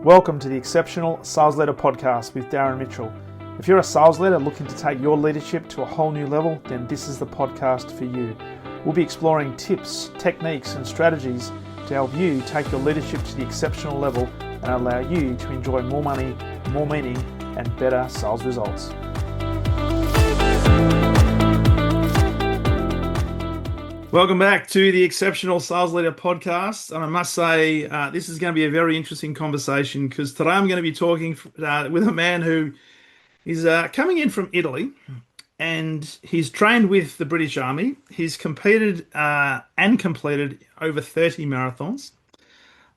Welcome to the Exceptional Sales Leader Podcast with Darren Mitchell. If you're a sales leader looking to take your leadership to a whole new level, then this is the podcast for you. We'll be exploring tips, techniques, and strategies to help you take your leadership to the exceptional level and allow you to enjoy more money, more meaning, and better sales results. Welcome back to the Exceptional Sales Leader Podcast. And I must say, this is going to be a very interesting conversation because today I'm going to be talking with a man who is coming in from Italy, and he's trained with the British Army. He's competed and completed over 30 marathons,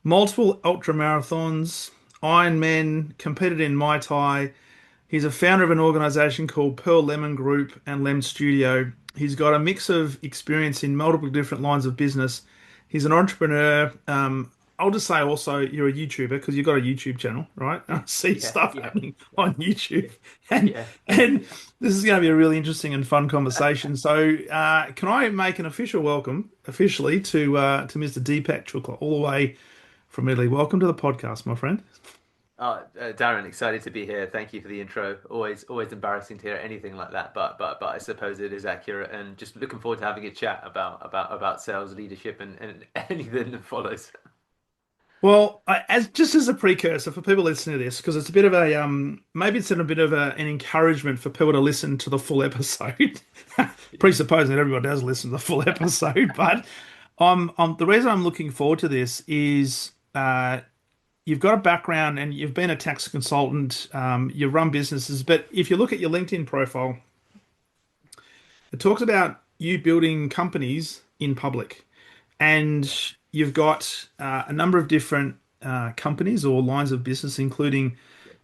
multiple ultra marathons, Ironman, competed in Muay Thai. He's a founder of an organization called Pearl Lemon Group and Lem Studio. He's got a mix of experience in multiple different lines of business. He's an entrepreneur. I'll just say also you're a YouTuber because you've got a YouTube channel, right? I see stuff happening on YouTube. And this is going to be a really interesting and fun conversation. So can I make an official welcome officially to Mr. Deepak Shukla all the way from Italy. Welcome to the podcast, my friend. Darren, excited to be here. Thank you for the intro. Always embarrassing to hear anything like that, but I suppose it is accurate, and just looking forward to having a chat about sales leadership and anything that follows. Well, as a precursor for people listening to this, because it's a bit of a maybe it's a bit of an encouragement for people to listen to the full episode, presupposing that everyone does listen to the full episode. But the reason I'm looking forward to this is. You've got a background and you've been a tax consultant, you run businesses, but if you look at your LinkedIn profile, it talks about you building companies in public, and you've got a number of different companies or lines of business, including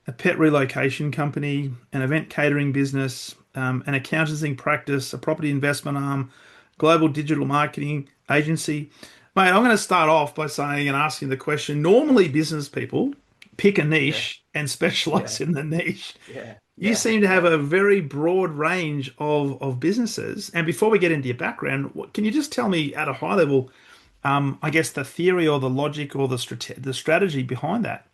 a pet relocation company, an event catering business, an accountancy practice, a property investment arm, global digital marketing agency. Mate, I'm going to start off by saying and asking the question, normally business people pick a niche and specialize in the niche. You seem to have a very broad range of businesses. And before we get into your background, can you just tell me at a high level, I guess the theory or the logic or the strategy behind that?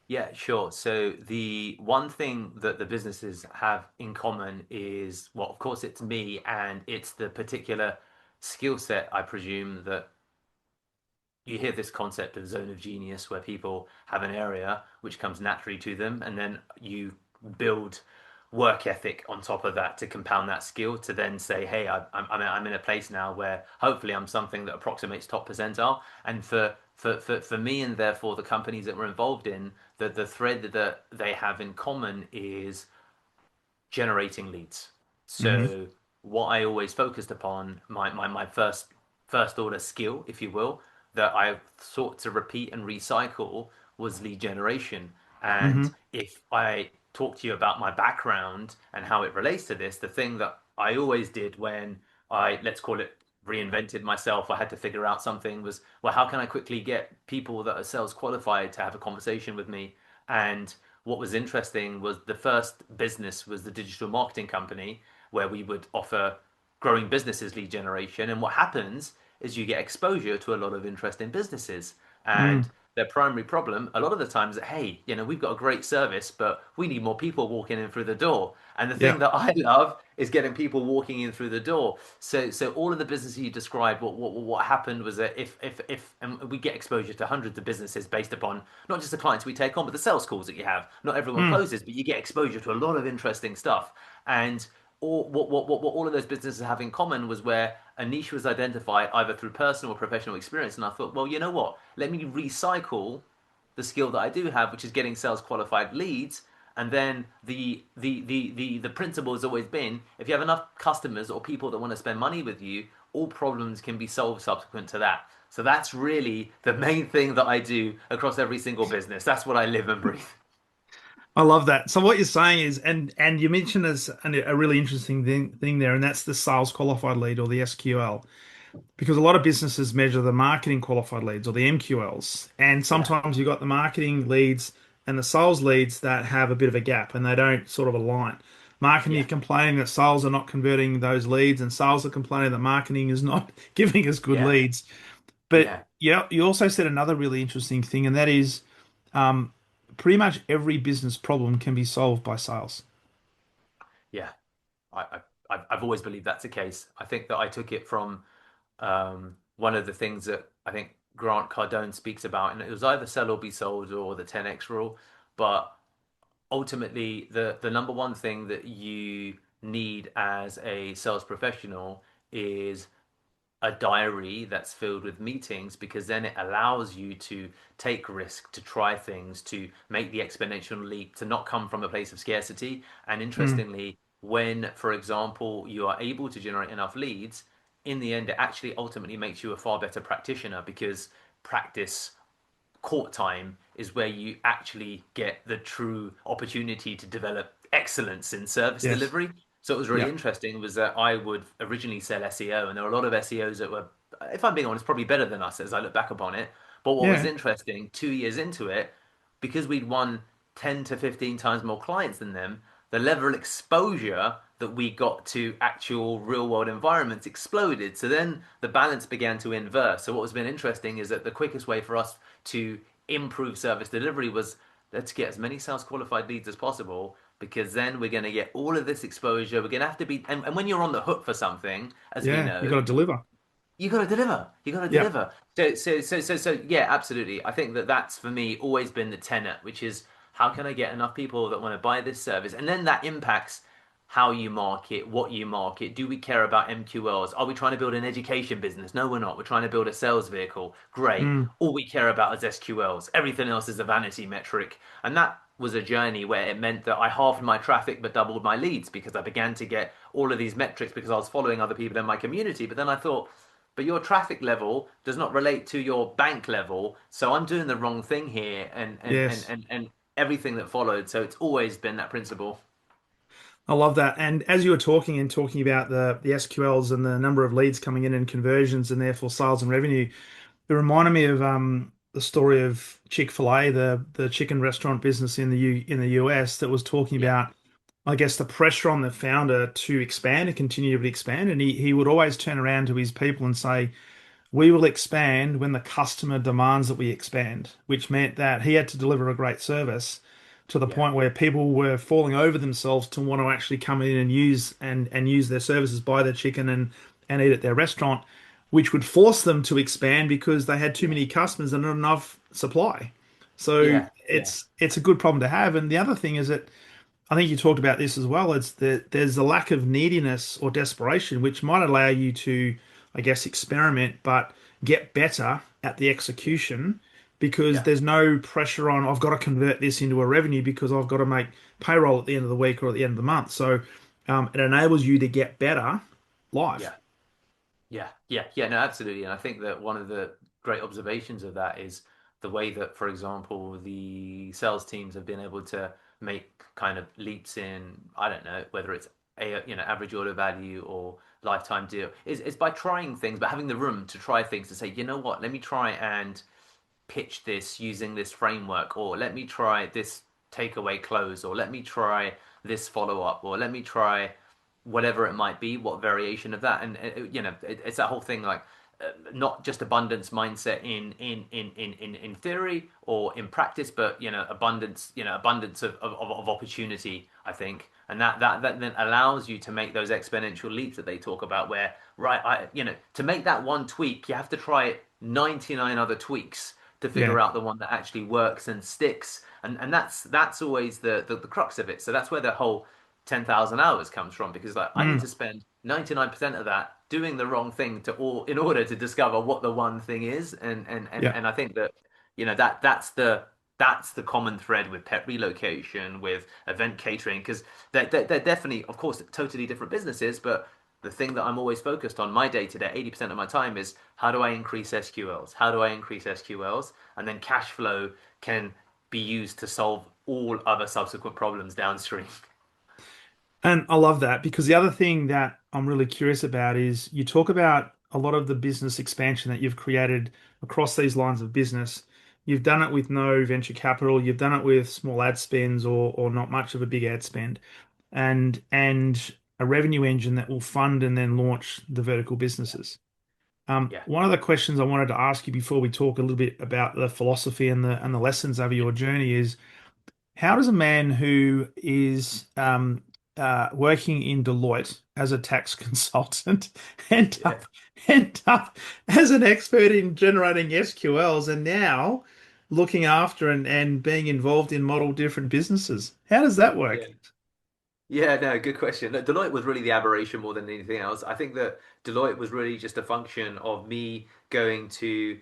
Yeah, sure. So the one thing that the businesses have in common is, well, of course, it's me, and it's the particular skill set, I presume, that you hear this concept of zone of genius where people have an area which comes naturally to them, and then you build work ethic on top of that to compound that skill to then say, hey, I'm in a place now where hopefully I'm something that approximates top percentile. And for me, and therefore the companies that we're involved in, the thread that they have in common is generating leads. So what I always focused upon, my first order skill, if you will, that I sought to repeat and recycle was lead generation. And if I talk to you about my background and how it relates to this, the thing that I always did when I, let's call it, reinvented myself, I had to figure out something was, well, how can I quickly get people that are sales qualified to have a conversation with me? And what was interesting was the first business was the digital marketing company where we would offer growing businesses lead generation. And what happens is you get exposure to a lot of interesting businesses, and their primary problem a lot of the time is that, hey, we've got a great service, but we need more people walking in through the door. And the thing that I love is getting people walking in through the door. So all of the businesses you described, what happened was that if and we get exposure to hundreds of businesses based upon not just the clients we take on, but the sales calls that you have. Not everyone closes, but you get exposure to a lot of interesting stuff. And what all of those businesses have in common was where a niche was identified either through personal or professional experience. And I thought, well, you know what? Let me recycle the skill that I do have, which is getting sales qualified leads. And then the principle has always been, if you have enough customers or people that want to spend money with you, all problems can be solved subsequent to that. So that's really the main thing that I do across every single business. That's what I live and breathe. I love that. So what you're saying is, and you mentioned as a really interesting thing there, and that's the sales qualified lead or the SQL, because a lot of businesses measure the marketing qualified leads or the MQLs, and sometimes you've got the marketing leads and the sales leads that have a bit of a gap and they don't sort of align. Marketing are complaining that sales are not converting those leads, and sales are complaining that marketing is not giving us good leads. But you also said another really interesting thing, and that is pretty much every business problem can be solved by sales. Yeah, I've always believed that's the case. I think that I took it from one of the things that I think Grant Cardone speaks about, and it was either sell or be sold or the 10x rule. But ultimately, the number one thing that you need as a sales professional is a diary that's filled with meetings, because then it allows you to take risk, to try things, to make the exponential leap, to not come from a place of scarcity. And Mm, interestingly, when, for example, you are able to generate enough leads, in the end, it actually ultimately makes you a far better practitioner, because practice court time is where you actually get the true opportunity to develop excellence in service yes. delivery. So it was really Yeah. interesting was that I would originally sell SEO, and there were a lot of SEOs that were, if I'm being honest, probably better than us as I look back upon it. But what was Yeah. interesting, 2 years into it, because we'd won 10 to 15 times more clients than them, the level of exposure that we got to actual real world environments exploded. So then the balance began to inverse. So what has been interesting is that the quickest way for us to improve service delivery was, let's get as many sales qualified leads as possible, because then we're going to get all of this exposure. We're going to have to be, and when you're on the hook for something, as we Yeah. You got know, to deliver. you got to deliver. You got to Yeah. deliver. So, yeah, absolutely. I think that that's for me always been the tenet, which is how can I get enough people that want to buy this service, and then that impacts how you market, what you market. Do we care about MQLs? Are we trying to build an education business? No, we're not. We're trying to build a sales vehicle. Great. Mm, All we care about is SQLs. Everything else is a vanity metric, and that was a journey where it meant that I halved my traffic but doubled my leads, because I began to get all of these metrics because I was following other people in my community. But then I thought, but your traffic level does not relate to your bank level, so I'm doing the wrong thing here, yes. and everything that followed. So it's always been that principle. I love that. And as you were talking and talking about the SQLs and the number of leads coming in and conversions and therefore sales and revenue, it reminded me of the story of Chick-fil-A, the chicken restaurant business in the US that was talking Yeah, about, I guess, the pressure on the founder to expand and continue to expand. And he would always turn around to his people and say, we will expand when the customer demands that we expand, which meant that he had to deliver a great service to the yeah, point where people were falling over themselves to want to actually come in and use their services, buy their chicken and eat at their restaurant, which would force them to expand because they had too yeah, many customers and not enough supply. So yeah, yeah, it's a good problem to have. And the other thing is that I think you talked about this as well. It's that there's a lack of neediness or desperation, which might allow you to, I guess, experiment, but get better at the yeah, execution because yeah, there's no pressure on, I've got to convert this into a revenue because I've got to make payroll at the end of the week or at the end of the month. So it enables you to get better live. yeah. Yeah. No, absolutely. And I think that one of the great observations of that is the way that, for example, the sales teams have been able to make kind of leaps in, I don't know, whether it's a, average order value or lifetime deal, is by trying things, but having the room to try things, to say, you know what, let me try and pitch this using this framework, or let me try this takeaway close, or let me try this follow up, or let me try whatever it might be, what variation of that. And it's that whole thing, like, not just abundance mindset in theory or in practice, but abundance of opportunity, I think. And that then allows you to make those exponential leaps that they talk about, where, right, to make that one tweak, you have to try 99 other tweaks to Yeah. figure out the one that actually works and sticks. And that's always the crux of it. So that's where the whole 10,000 hours comes from, because, like, I need Mm, to spend 99% of that doing the wrong thing in order to discover what the one thing is. yeah. And I think that, that's the common thread with pet relocation, with event catering, because they're definitely, of course, totally different businesses. But the thing that I'm always focused on my day to day, 80% of my time, is how do I increase SQLs? How do I increase SQLs? And then cash flow can be used to solve all other subsequent problems downstream. And I love that because the other thing that I'm really curious about is you talk about a lot of the business expansion that you've created across these lines of business. You've done it with no venture capital, you've done it with small ad spends or not much of a big ad spend, and a revenue engine that will fund and then launch the vertical businesses. Yeah. One of the questions I wanted to ask you before we talk a little bit about the philosophy and the lessons over Yeah. your journey is how does a man who is working in Deloitte as a tax consultant end Yeah. up end up as an expert in generating SQLs and now looking after and being involved in model different businesses? How does that work? Yeah. Yeah, no, good question. Look, Deloitte was really the aberration more than anything else. I think that Deloitte was really just a function of me going to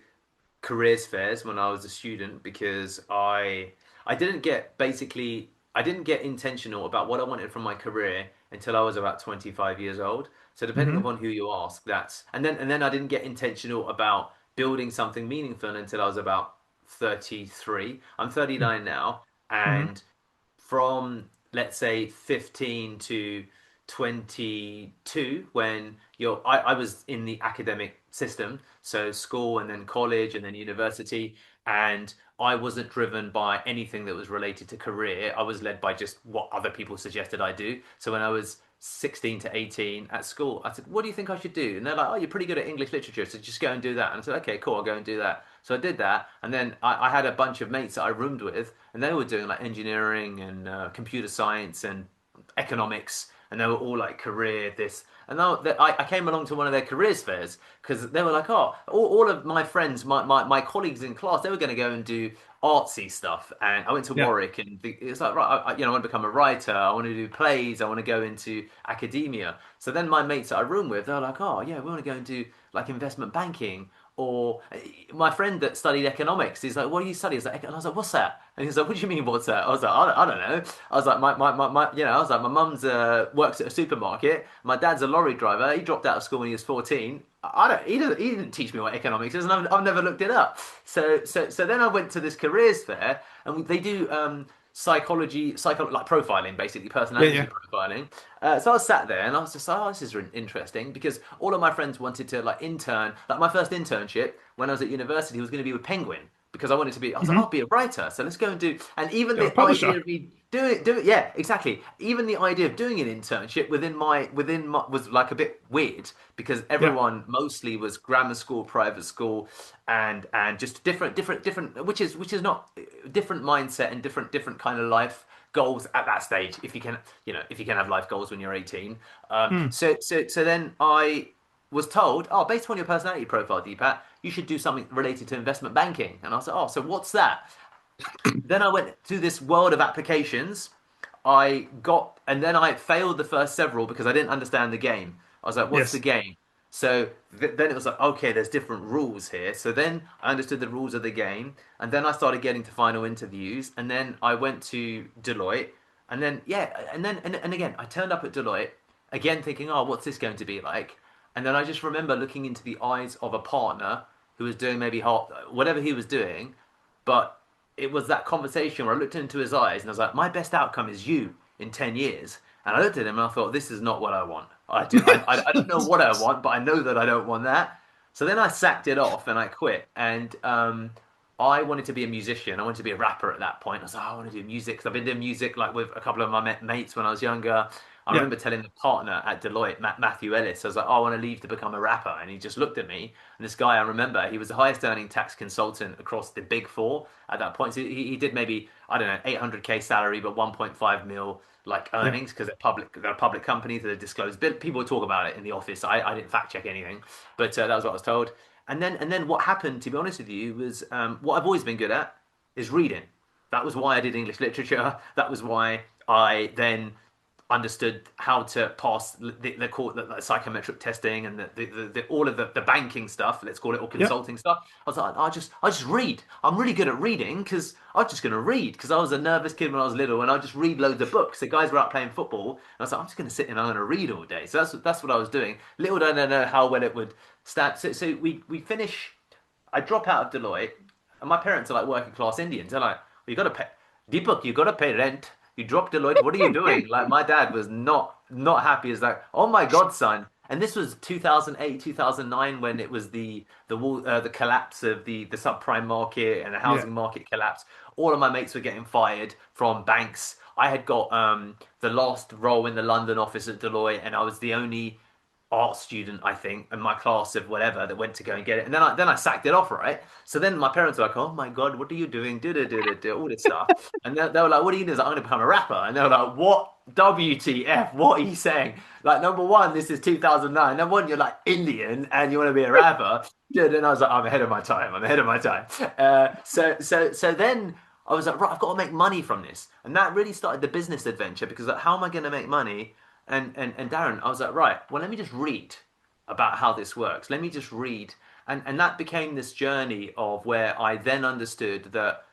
careers fairs when I was a student because I didn't get basically I didn't get intentional about what I wanted from my career until I was about 25 years old. So depending Hmm. upon who you ask, that's and then I didn't get intentional about building something meaningful until I was about 33. I'm 39 now, Hmm. and from let's say 15 to 22 when I was in the academic system, so school and then college and then university, and I wasn't driven by anything that was related to career. I was led by just what other people suggested I do. So when I was 16 to 18 at school, I said, what do you think I should do? And they're like, oh, you're pretty good at English literature, so just go and do that. And I said, okay, cool, I'll go and do that. So I did that, and then I had a bunch of mates that I roomed with, and they were doing like engineering and computer science and economics, and they were all like career this. And now I came along to one of their careers fairs because they were like, oh, all of my friends, my colleagues in class, they were going to go and do artsy stuff. And I went to Yeah. Warwick, and it's like, right, I want to become a writer. I want to do plays. I want to go into academia. So then my mates that I room with, they're like, oh, yeah, we want to go and do like investment banking. Or my friend that studied economics, he's like, "What do you study?" And I was like, "What's that?" And he's like, "What do you mean, what's that?" I was like, I don't know." I was like, I was like, my mum's works at a supermarket. My dad's a lorry driver. He dropped out of school when he was 14. I don't. He didn't teach me what economics is, and I've never looked it up. So then I went to this careers fair, and they do like profiling, basically Yeah. personality Yeah. profiling. So I was sat there, and I was just like, oh, this is interesting because all of my friends wanted to like intern. Like my first internship when I was at university was going to be with Penguin because I wanted to be. I was like, I'll Hmm. be a writer, so let's go and do. And even Yeah. A the publisher. idea of me doing, yeah, exactly. Even the idea of doing an internship within my was like a bit weird because Yeah. everyone mostly was grammar school, private school, and just different, which is not different mindset and different kind of life goals at that stage. If you can, if you can have life goals when you're 18. Mm. So then I was told, oh, based on your personality profile, Deepak, you should do something related to investment banking. And I was like, oh, so what's that? Then I went to this world of applications. And then I failed the first several because I didn't understand the game. I was like, what's the Yes. game? So then it was like, okay, there's different rules here. So then I understood the rules of the game. And then I started getting to final interviews. And then I went to Deloitte. And then, yeah, and again, I turned up at Deloitte, again thinking, oh, what's this going to be like? And then I just remember looking into the eyes of a partner who was doing maybe whatever he was doing, but it was that conversation where I looked into his eyes and I was like, my best outcome is you in 10 years. And I looked at him and I thought, this is not what I want. I don't know what I want, but I know that I don't want that. So then I sacked it off and I quit. And I wanted to be a musician. I wanted to be a rapper at that point. I was like, I want to do music because I've been doing music like with a couple of my mates when I was younger. I Yeah. remember telling the partner at Deloitte, Matthew Ellis, I was like, oh, I want to leave to become a rapper. And he just looked at me. And this guy, I remember, he was the highest earning tax consultant across the big four at that point. So he did maybe, I don't know, 800K salary, but 1.5 mil like Yeah. earnings because they're public companies that are disclosed. People talk about it in the office. I didn't fact check anything, but that was what I was told. And then what happened, to be honest with you, was what I've always been good at is reading. That was why I did English literature. That was why I then understood how to pass the call the psychometric testing and all of the banking stuff, let's call it, or Yeah. consulting stuff. I was like, I just read. I'm really good at reading because I'm just going to read because I was a nervous kid when I was little and I just read loads of books. The guys were out playing football and I was like, I'm just going to sit and I'm going to read all day. So that's what I was doing. Little did I know how well it would stand. So we finish. I drop out of Deloitte, and my parents are like working class Indians. They're like, well, you got to pay, Deepak, you got to pay rent. You dropped Deloitte. What are you doing? Like my dad was not happy. As like, oh my God, son. And this was 2008, 2009 when it was the collapse of the subprime market and the Yeah. housing market collapse. All of my mates were getting fired from banks. I had got the last role in the London office at Deloitte, and I was the only art student, I think, in my class of whatever that went to go and get it. And then I sacked it off, right? So then my parents were like, "Oh my God, what are you doing? Do all this stuff." And they were like, "What are you doing?" I was like, "I'm gonna become a rapper." And they were like, "What? WTF? What are you saying?" Like, number one, this is 2009. Number one, you're like Indian and you want to be a rapper. Dude, and I was like, I'm ahead of my time. I'm ahead of my time. So then I was like, right, I've got to make money from this. And that really started the business adventure because like, how am I going to make money? And Darren, I was like, right, well, let me just read about how this works. Let me just read. And that became this journey of where I then understood that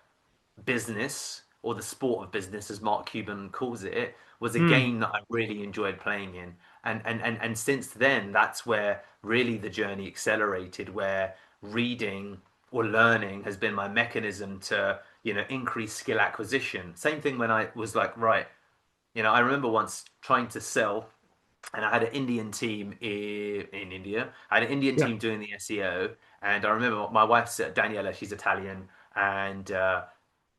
business or the sport of business, as Mark Cuban calls it, was a Mm. game that I really enjoyed playing in. And since then, that's where really the journey accelerated, where reading or learning has been my mechanism to, increase skill acquisition. Same thing when I was like, right, I remember once trying to sell and I had an Indian team in India. I had an Indian Yeah. team doing the SEO, and I remember my wife's Daniela. She's Italian, and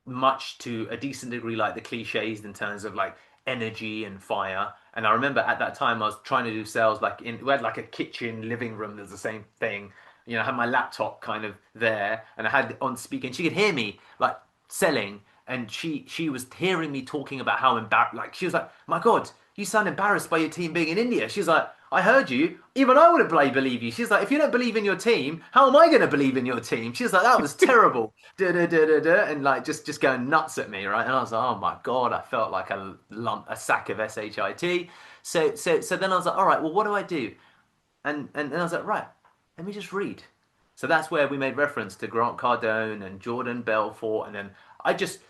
much to a decent degree like the cliches in terms of like energy and fire. And I remember at that time I was trying to do sales we had like a kitchen living room that's the same thing. I had my laptop kind of there and I had it on speaker and she could hear me like selling and she was hearing me talking about how embarrassed like she was like, "My God, you sound embarrassed by your team being in India." She's like, "I heard you. Even I wouldn't believe you." She's like, "If you don't believe in your team, how am I going to believe in your team?" She's like, "That was terrible." And like just going nuts at me, right? And I was like, "Oh my God," I felt like a sack of shit. So then I was like, "All right, well, what do I do?" And I was like, "Right, let me just read." So that's where we made reference to Grant Cardone and Jordan Belfort, and then I just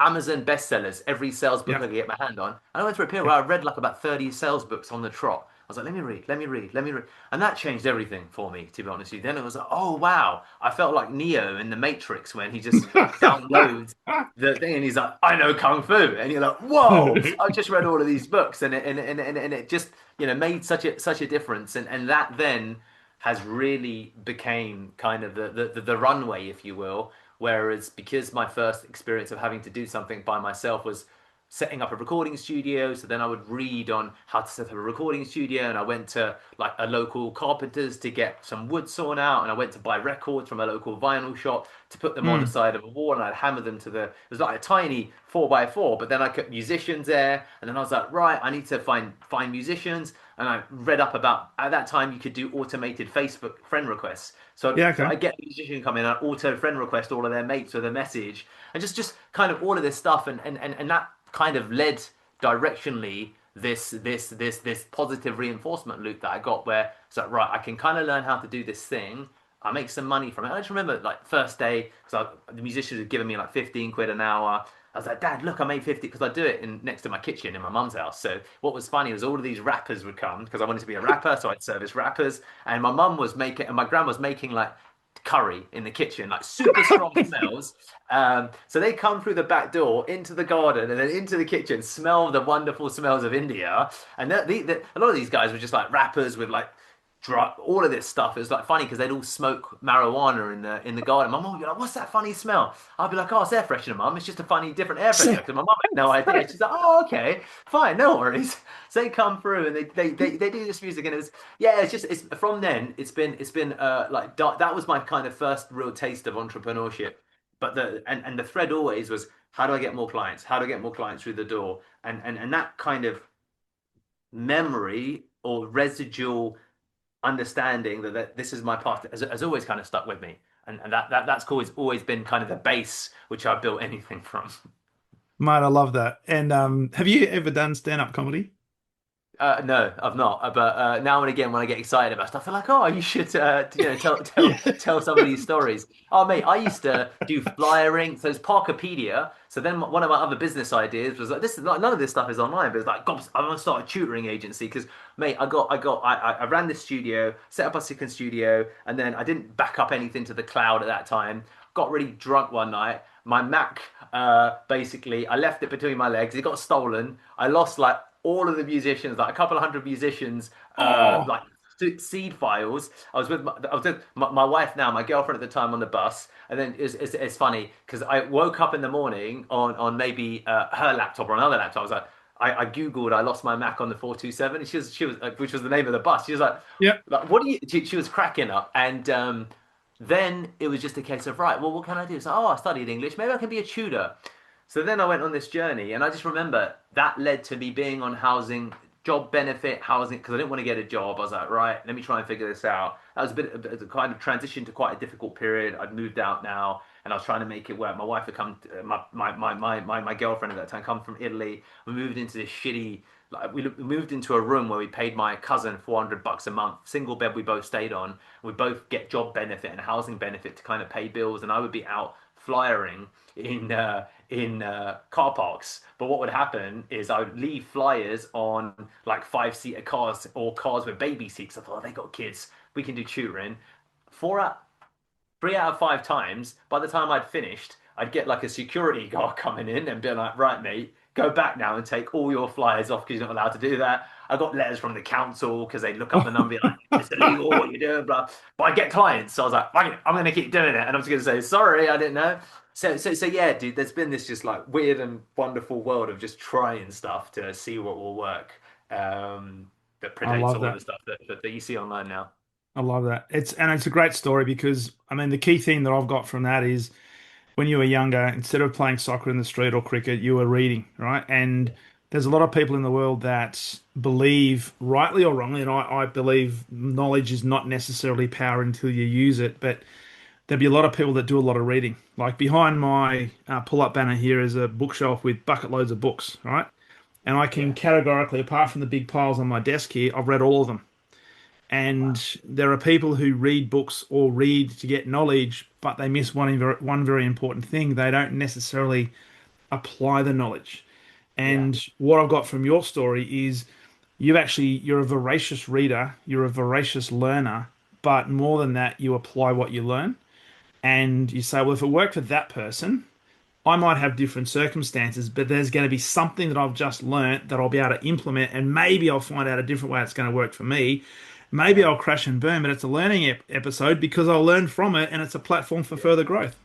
Amazon bestsellers, every sales book I Yeah. could get my hand on. And I went through a period Yeah. where I read like about 30 sales books on the trot. I was like, let me read, let me read, let me read. And that changed everything for me, to be honest with you. Then it was like, oh, wow. I felt like Neo in The Matrix when he just downloads the thing and he's like, I know Kung Fu. And you're like, whoa, I just read all of these books and it just, made such a difference. And that then has really became kind of the runway, if you will. Whereas because my first experience of having to do something by myself was setting up a recording studio, so then I would read on how to set up a recording studio, and I went to like a local carpenter's to get some wood sawn out, and I went to buy records from a local vinyl shop to put them on the Mm. side of a wall, and I'd hammer them to it was like a tiny 4x4, but then I kept musicians there, and then I was like, right, I need to find musicians, and I read up about at that time you could do automated Facebook friend requests. So Yeah. so Okay. I get a musician come in and auto friend request all of their mates with a message, and just kind of all of this stuff, and that kind of led directionally this positive reinforcement loop that I got where it's like, right, I can kind of learn how to do this thing. I make some money from it. I just remember like first day because the musicians had given me like 15 quid an hour. I was like, Dad, look, I made 50 because I do it next to my kitchen in my mum's house. So what was funny was all of these rappers would come because I wanted to be a rapper, so I'd service rappers. And my mum was making, and my grandma was making like curry in the kitchen, like super strong smells. So they come through the back door into the garden and then into the kitchen, smell the wonderful smells of India. And a lot of these guys were just like rappers with like all of this stuff. It was like funny because they'd all smoke marijuana in the garden. My mom would be like, "What's that funny smell?" I'd be like, "Oh, it's air freshener, mum. It's just a funny different air freshener." Because my mum had no idea. She's like, "Oh, okay, fine, no worries." So they come through and they do this music and it was yeah. It's from then. It's been like that was my kind of first real taste of entrepreneurship. But and the thread always was how do I get more clients? How do I get more clients through the door? And that kind of memory or residual understanding that this is my path has always kind of stuck with me. And that's always been kind of the base which I built anything from. Mate, I love that. And have you ever done stand-up comedy? No, I've not. But now and again, when I get excited about stuff, I'm like, "Oh, you should, tell tell Yeah. tell some of these stories." Oh, mate, I used to do flyering. So it's Parkopedia. So then one of my other business ideas was like, "This is like none of this stuff is online, but it's like, God, I'm gonna start a tutoring agency because, mate, I ran this studio, set up a second studio, and then I didn't back up anything to the cloud at that time. Got really drunk one night. My Mac, basically, I left it between my legs. It got stolen. I lost like all of the musicians, like a couple of hundred musicians, Oh, like seed files. I was with my wife now, my girlfriend at the time on the bus, and then it's funny because I woke up in the morning on maybe her laptop or another laptop. I was like, I Googled, I lost my Mac on the 427. And she was, which was the name of the bus. She was Yeah. like, what do you, she was cracking up. And then it was just a case of, right, well, what can I do? So, oh, I studied English. Maybe I can be a tutor. So then I went on this journey, and I just remember that led to me being on housing, job benefit, housing, because I didn't want to get a job. I was like, right, let me try and figure this out. That was a kind of transition to quite a difficult period. I'd moved out now, and I was trying to make it work. My wife had come, my girlfriend at that time, come from Italy. We moved into this shitty, like we moved into a room where we paid my cousin $400 a month, single bed we both stayed on. We both get job benefit and housing benefit to kind of pay bills, and I would be out flyering in car parks. But what would happen is I would leave flyers on like five-seater cars or cars with baby seats. I thought, oh, they got kids, we can do tutoring. Four out, 3 out of 5 times, by the time I'd finished, I'd get like a security guard coming in and be like, right, mate, go back now and take all your flyers off because you're not allowed to do that. I got letters from the council because they'd look up the number like, it's illegal, what you're doing, blah. But I get clients. So I was like, I'm going to keep doing it. And I'm just going to say, sorry, I didn't know. So yeah, dude, there's been this just like weird and wonderful world of just trying stuff to see what will work. That I predates love all of that. the stuff that you see online now. I love that. It's a great story because I mean the key thing that I've got from that is when you were younger, instead of playing soccer in the street or cricket, you were reading, right? And Yeah. there's a lot of people in the world that believe, rightly or wrongly, and I believe knowledge is not necessarily power until you use it, but there'd be a lot of people that do a lot of reading. Like behind my pull-up banner here is a bookshelf with bucket loads of books, right? And I can Yeah. categorically, apart from the big piles on my desk here, I've read all of them. Wow. And there are people who read books or read to get knowledge, but they miss one very important thing. They don't necessarily apply the knowledge. Yeah. And what I've got from your story is you're a voracious reader, you're a voracious learner, but more than that, you apply what you learn. And you say, well, if it worked for that person, I might have different circumstances, but there's going to be something that I've just learnt that I'll be able to implement, and maybe I'll find out a different way it's going to work for me. Maybe Yeah. I'll crash and burn, but it's a learning episode because I'll learn from it, and it's a platform for Yeah. further growth.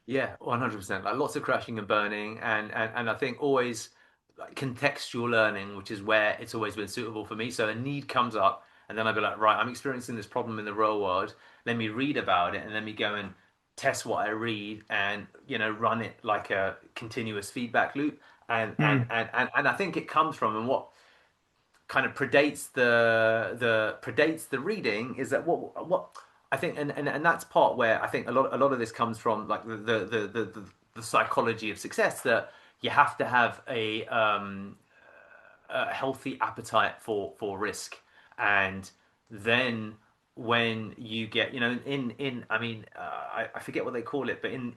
Yeah, 100%. Like lots of crashing and burning, and I think always like contextual learning, which is where it's always been suitable for me. So a need comes up, and then I'd be like, right, I'm experiencing this problem in the real world. Let me read about it, and let me go and test what I read, and run it like a continuous feedback loop. Hmm. And I think it comes from, and what kind of predates the reading is that what I think, and that's part where I think a lot of this comes from, like the psychology of success, that you have to have a healthy appetite for risk. And then when you get, in I mean, I forget what they call it, but in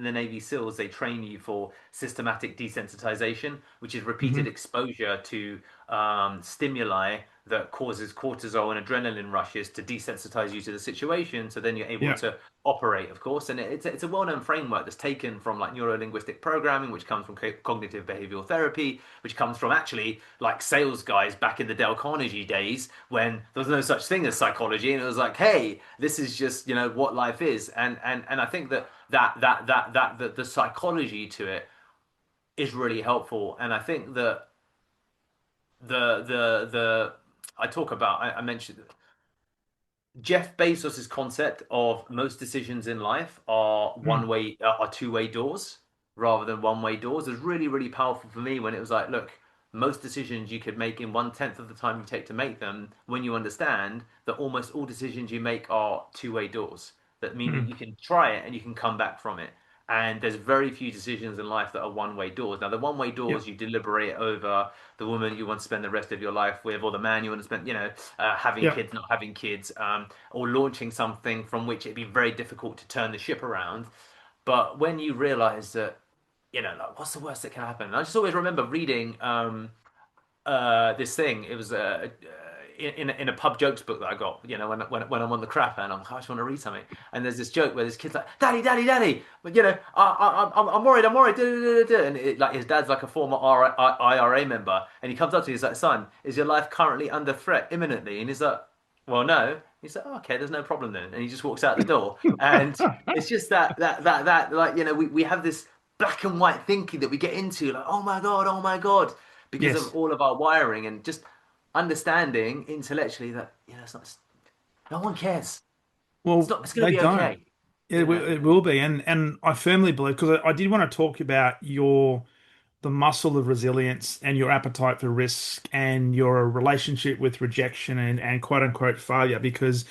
the Navy SEALs, they train you for systematic desensitization, which is repeated Hmm. exposure to stimuli that causes cortisol and adrenaline rushes to desensitize you to the situation. So then you're able Yeah. to operate, of course. And it's a well-known framework that's taken from like neuro-linguistic programming, which comes from cognitive behavioral therapy, which comes from actually like sales guys back in the Dale Carnegie days when there was no such thing as psychology, and it was like, hey, this is just what life is. And I think that the psychology to it is really helpful. And I think that the I talk about, I mentioned Jeff Bezos's concept of most decisions in life are Mm. two-way doors rather than one-way doors is really, really powerful for me, when it was like, look, most decisions you could make in 1/10 of the time you take to make them, when you understand that almost all decisions you make are two-way doors. That mean that Mm. you can try it and you can come back from it. And there's very few decisions in life that are one-way doors. Now, the one-way Yeah. doors, you deliberate over the woman you want to spend the rest of your life with, or the man you want to spend, having Yeah. kids, not having kids, or launching something from which it'd be very difficult to turn the ship around. But when you realize that, like, what's the worst that can happen? And I just always remember reading this thing. It was in a pub jokes book that I got. When I'm on the crap and I just want to read something. And there's this joke where this kid's like, "Daddy, Daddy, Daddy," but I'm worried, I'm worried. And like his dad's like a former IRA member, and he comes up to you, he's like, "Son, is your life currently under threat imminently?" And he's like, "Well, no." He's like, oh, "Okay, there's no problem then," and he just walks out the door. And it's just that like we have this black and white thinking that we get into, like, oh my god, oh my god. because of Yes. all of our wiring and just understanding intellectually that it's not, no one cares. It's Well, not. It's going to they be don't. okay. It, it will be, and I firmly believe because I did want to talk about your the muscle of resilience and your appetite for risk and your relationship with rejection and quote unquote failure because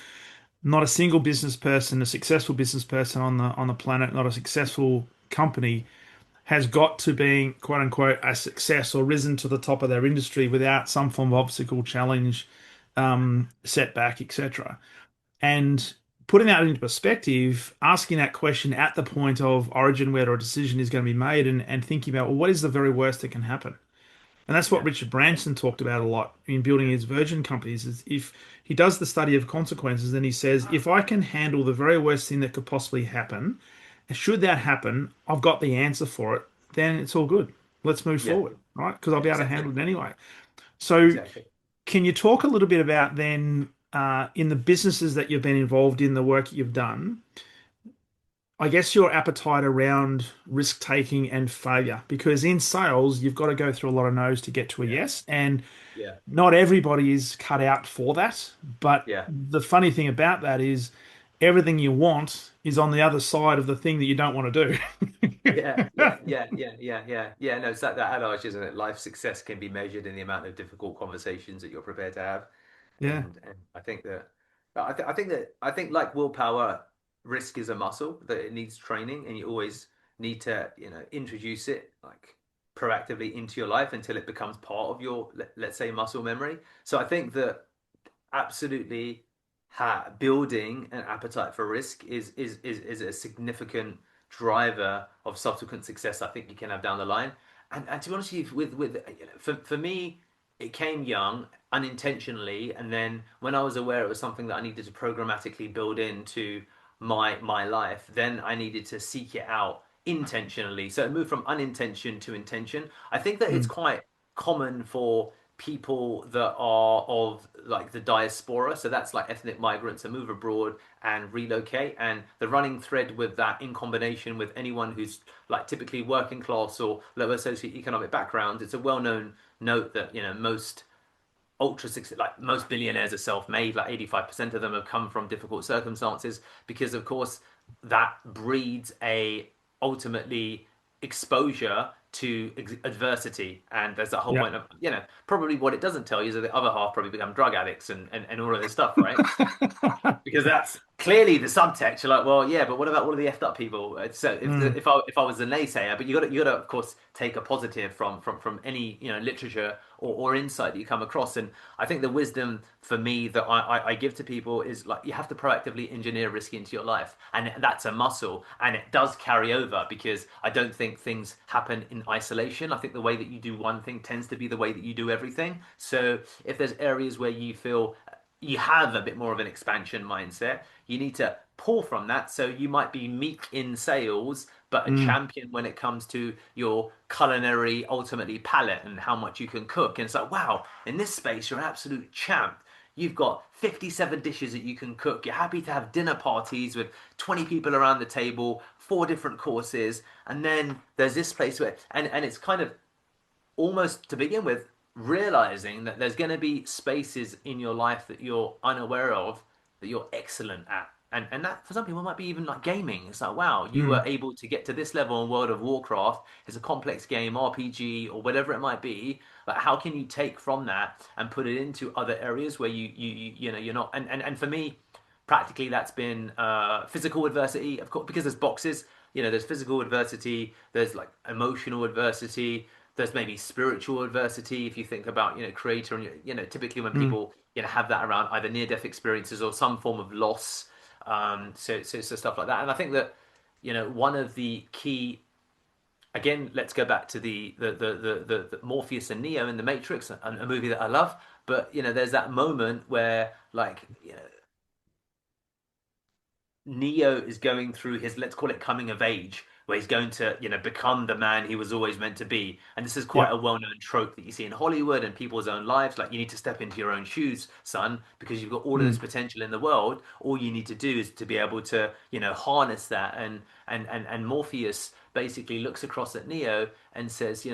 not a single business person, a successful business person on the planet, not a successful company has got to being quote unquote a success or risen to the top of their industry without some form of obstacle, challenge, setback, etc. And putting that into perspective, asking that question at the point of origin where a decision is going to be made and thinking about, well, what is the very worst that can happen? And that's what Yeah. Richard Branson talked about a lot in building his Virgin companies is if he does the study of consequences, then he says, if I can handle the very worst thing that could possibly happen, should that happen, I've got the answer for it, then it's all good. Let's move Yeah. forward, right? Because I'll Yeah. be able to Exactly. handle it anyway. So Exactly. can you talk a little bit about then in the businesses that you've been involved in, the work that you've done, I guess your appetite around risk taking and failure? Because in sales, you've got to go through a lot of no's to get to a Yeah. yes. And Yeah. not everybody is cut out for that. But Yeah. the funny thing about that is everything you want is on the other side of the thing that you don't want to do. Yeah, yeah, yeah, yeah, yeah, yeah, yeah. No, it's that adage, isn't it? Life success can be measured in the amount of difficult conversations that you're prepared to have, Yeah. and I think that, I think like willpower, risk is a muscle that it needs training, and you always need to introduce it like proactively into your life until it becomes part of your let's say muscle memory. So I think that absolutely building an appetite for risk is a significant driver of subsequent success I think you can have down the line. And to be honest with you, for me, it came young, unintentionally, and then when I was aware it was something that I needed to programmatically build into my life, then I needed to seek it out intentionally. So it moved from unintention to intention. I think that it's Mm. quite common for people that are of like the diaspora, so that's like ethnic migrants that move abroad and relocate, and the running thread with that in combination with anyone who's like typically working class or lower socioeconomic background, it's a well-known note that most ultra success, like most billionaires are self-made, like 85% of them have come from difficult circumstances, because of course that breeds a ultimately exposure to adversity. And there's that whole Yeah. point of probably what it doesn't tell you is that the other half probably become drug addicts and all of this stuff, right? Because that's clearly the subtext. You're like, well, yeah, but what about all of the effed up people? So Mm. if I was the naysayer, but you got to of course take a positive from any literature or insight that you come across. And I think the wisdom for me that I give to people is like you have to proactively engineer risk into your life, and that's a muscle, and it does carry over because I don't think things happen in isolation. I think the way that you do one thing tends to be the way that you do everything. So if there's areas where you feel you have a bit more of an expansion mindset, you need to pull from that. So you might be meek in sales, but a Mm. champion when it comes to your culinary, ultimately palate and how much you can cook. And it's like, wow, in this space, you're an absolute champ. You've got 57 dishes that you can cook. You're happy to have dinner parties with 20 people around the table, four different courses. And then there's this place where, and it's kind of almost to begin with, realizing that there's going to be spaces in your life that you're unaware of that you're excellent at. And that for some people might be even like gaming. It's like, wow, you were Mm. able to get to this level in World of Warcraft. It's a complex game, RPG, or whatever it might be. Like, how can you take from that and put it into other areas where you're not? And for me, practically that's been physical adversity, of course, because there's boxes. There's physical adversity, there's like emotional adversity, there's maybe spiritual adversity if you think about creator, and typically when Mm. people have that around either near death experiences or some form of loss, so stuff like that. And I think that one of the key, again, let's go back to the Morpheus and Neo in the Matrix, a movie that I love. But there's that moment where like Neo is going through his, let's call it, coming of age, where he's going to, become the man he was always meant to be. And this is quite Yeah. a well-known trope that you see in Hollywood and people's own lives. Like, you need to step into your own shoes, son, because you've got all of this Mm. potential in the world. All you need to do is to be able to, harness that. And Morpheus basically looks across at Neo and says,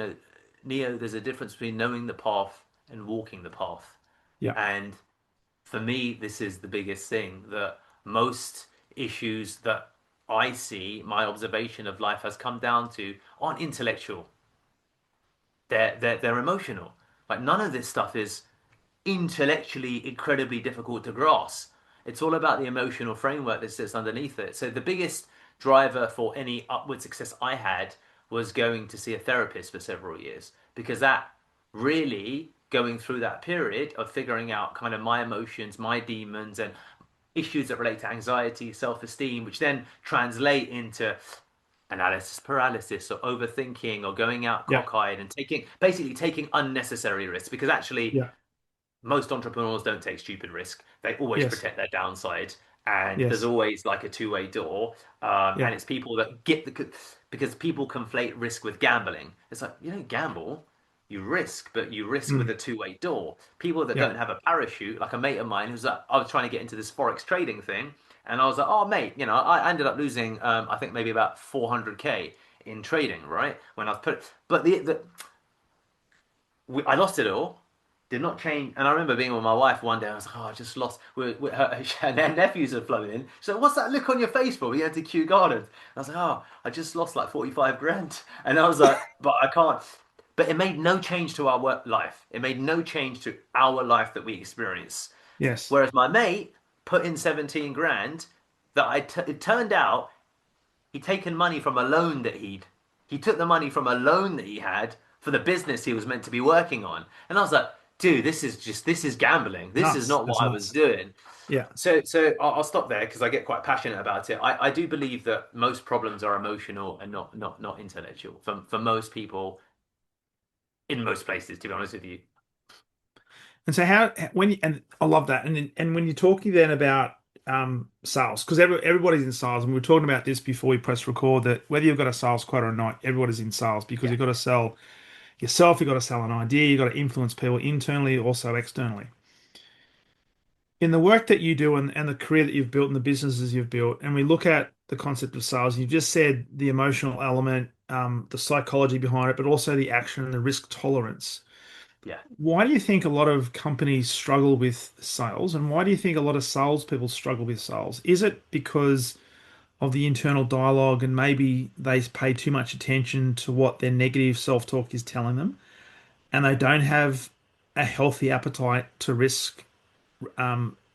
Neo, there's a difference between knowing the path and walking the path. Yeah. And for me, this is the biggest thing that most issues that I see, my observation of life has come down to aren't intellectual. They're emotional. Like none of this stuff is intellectually incredibly difficult to grasp. It's all about the emotional framework that sits underneath it. So the biggest driver for any upward success I had was going to see a therapist for several years because that really going through that period of figuring out kind of my emotions, my demons, and issues that relate to anxiety, self-esteem, which then translate into analysis paralysis or overthinking or going out Yeah. cockeyed and taking unnecessary risks because actually Yeah. most entrepreneurs don't take stupid risk. They always Yes. protect their downside, and there's Yes. always like a two-way door. And Yeah. it's people that get the because people conflate risk with gambling. It's like you don't gamble, you risk, but you risk with Mm. a two-way door. People that Yeah. don't have a parachute, like a mate of mine who's like, I was trying to get into this forex trading thing, and I was like, oh mate, I ended up losing, I think maybe about 400K in trading, right? When I was but I lost it all. Did not change. And I remember being with my wife one day. I was like, "Oh, I just lost." And their nephews had flown in. So, what's that look on your face for? We had to Kew Gardens. And I was like, "Oh, I just lost like 45 grand." And I was like, "But I can't." But it made no change to our work life. It made no change to our life that we experience. Yes. Whereas my mate put in 17 grand. It turned out he'd taken money from a loan that he took the money from a loan that he had for the business he was meant to be working on. And I was like, dude, this is gambling. This is Nuts. not That's what I was nuts. doing. Yeah. So I'll stop there because I get quite passionate about it. I do believe that most problems are emotional and not intellectual for most people in most places, to be honest with you. And so when and I love that. And when you're talking then about sales, because everybody's in sales, and we were talking about this before we press record, that whether you've got a sales quota or not, everybody's in sales because Yeah, you've got to sell yourself, you've got to sell an idea, you've got to influence people internally, also externally. In the work that you do and the career that you've built and the businesses you've built, and we look at the concept of sales, you've just said the emotional element, the psychology behind it, but also the action and the risk tolerance. yeah, Why do you think a lot of companies struggle with sales, and why do you think a lot of salespeople struggle with sales? Is it because of the internal dialogue and maybe they pay too much attention to what their negative self-talk is telling them, and they don't have a healthy appetite to risk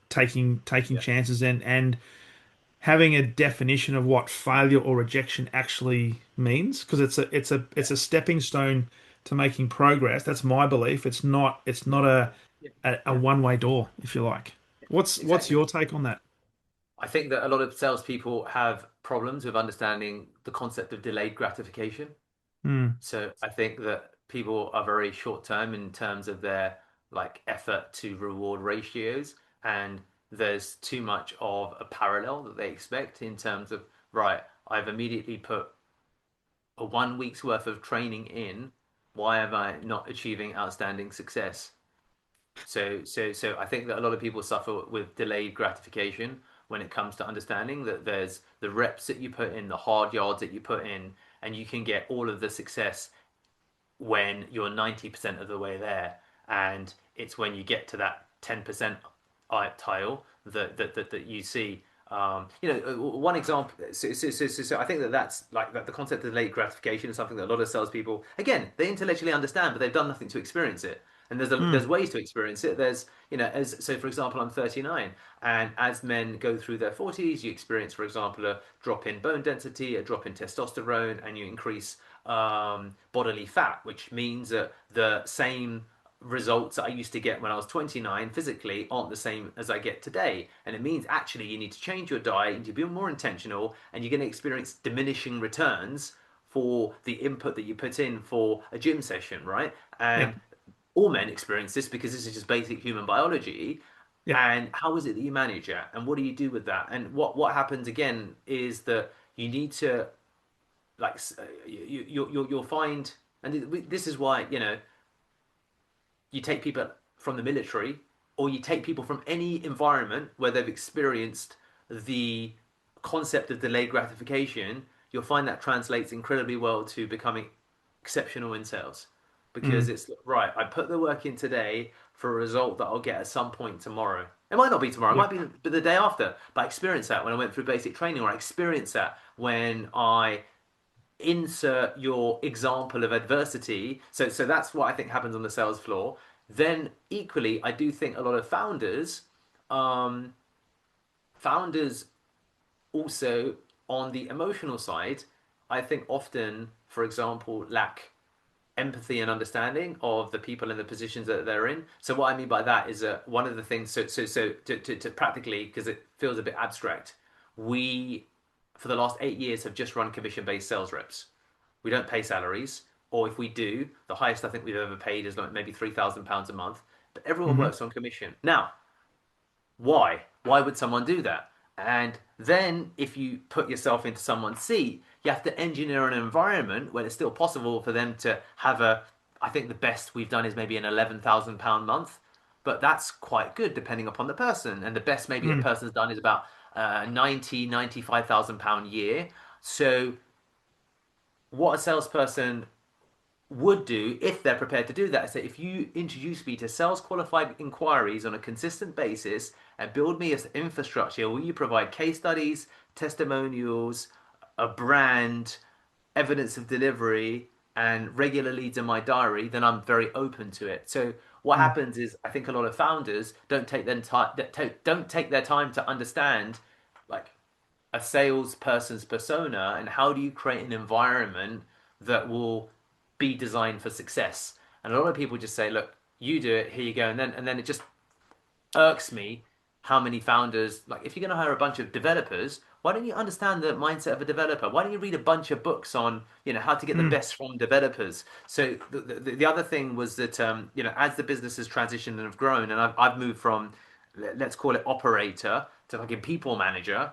taking yeah, chances and having a definition of what failure or rejection actually means? Because yeah, it's a stepping stone to making progress. That's my belief. It's not yeah, a yeah, one-way door, if you like. What's exactly. your take on that? I think that a lot of salespeople have problems with understanding the concept of delayed gratification. Hmm. So I think that people are very short term in terms of their like effort to reward ratios, and there's too much of a parallel that they expect in terms of right, I've immediately put a 1 week's worth of training in. Why am I not achieving outstanding success? So I think that a lot of people suffer with delayed gratification when it comes to understanding that there's the reps that you put in, the hard yards that you put in, and you can get all of the success when you're 90% of the way there. And it's when you get to that 10% tile that you see. One example. So I think that's like that the concept of late gratification is something that a lot of salespeople, again, they intellectually understand, but they've done nothing to experience it. And there's Hmm. ways to experience it. There's as so for example, I'm 39, and as men go through their 40s, you experience, for example, a drop in bone density, a drop in testosterone, and you increase bodily fat, which means that the same results that I used to get when I was 29 physically aren't the same as I get today. And it means actually you need to change your diet, you need to be more intentional, and you're going to experience diminishing returns for the input that you put in for a gym session, right? Yeah. And all men experience this because this is just basic human biology. Yeah. And how is it that you manage it? And what do you do with that? And what happens again is that you need to like you'll find, and this is why you take people from the military or you take people from any environment where they've experienced the concept of delayed gratification, you'll find that translates incredibly well to becoming exceptional in sales because Mm. it's right. I put the work in today for a result that I'll get at some point tomorrow. It might not be tomorrow, it Yeah. might be the day after, but I experienced that when I went through basic training, or I experienced that when I insert your example of adversity. So that's what I think happens on the sales floor. Then equally, I do think a lot of um, founders also on the emotional side, I think often, for example, lack empathy and understanding of the people in the positions that they're in. So what I mean by that is one of the things. So to practically, because it feels a bit abstract, we for the last 8 years have just run commission-based sales reps. We don't pay salaries, or if we do, the highest I think we've ever paid is like maybe £3,000 a month. But everyone Hmm. works on commission. Now, why? Why would someone do that? And then if you put yourself into someone's seat, you have to engineer an environment where it's still possible for them to have I think the best we've done is maybe an £11,000 month, but that's quite good depending upon the person. And the best maybe a Mm. person's done is about 95,000 pound year. So what a salesperson would do if they're prepared to do that is that if you introduce me to sales qualified inquiries on a consistent basis and build me as infrastructure where you provide case studies, testimonials, a brand, evidence of delivery, and regular leads in my diary, then I'm very open to it. So what Mm. happens is I think a lot of founders don't take their time to understand like a salesperson's persona and how do you create an environment that will be designed for success. And a lot of people just say, look, you do it, here you go. And then it just irks me how many founders, like if you're going to hire a bunch of developers, why don't you understand the mindset of a developer? Why don't you read a bunch of books on, how to get the Mm. best from developers? So the other thing was that, as the business has transitioned and have grown, and I've moved from, let's call it operator to fucking people manager,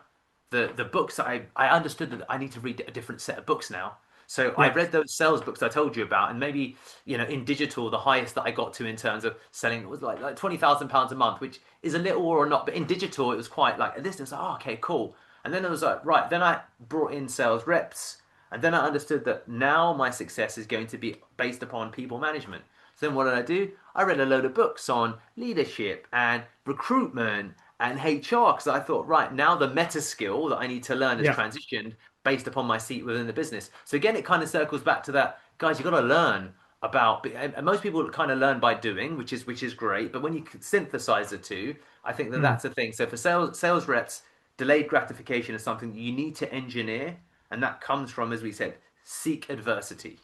the books that I understood that I need to read a different set of books now. So I Yeah. read those sales books I told you about, and maybe in digital, the highest that I got to in terms of selling was like £20,000 a month, which is a little or not, but in digital it was quite like this. It was like, oh, okay, cool. And then it was like, right. Then I brought in sales reps, and then I understood that now my success is going to be based upon people management. So then what did I do? I read a load of books on leadership and recruitment and HR because I thought, right, now the meta skill that I need to learn has Yeah. transitioned based upon my seat within the business. So again, it kind of circles back to that, guys, you've got to learn about, and most people kind of learn by doing, which is great. But when you synthesize the two, I think that Mm. that's a thing. So for sales reps, delayed gratification is something that you need to engineer, and that comes from, as we said, seek adversity,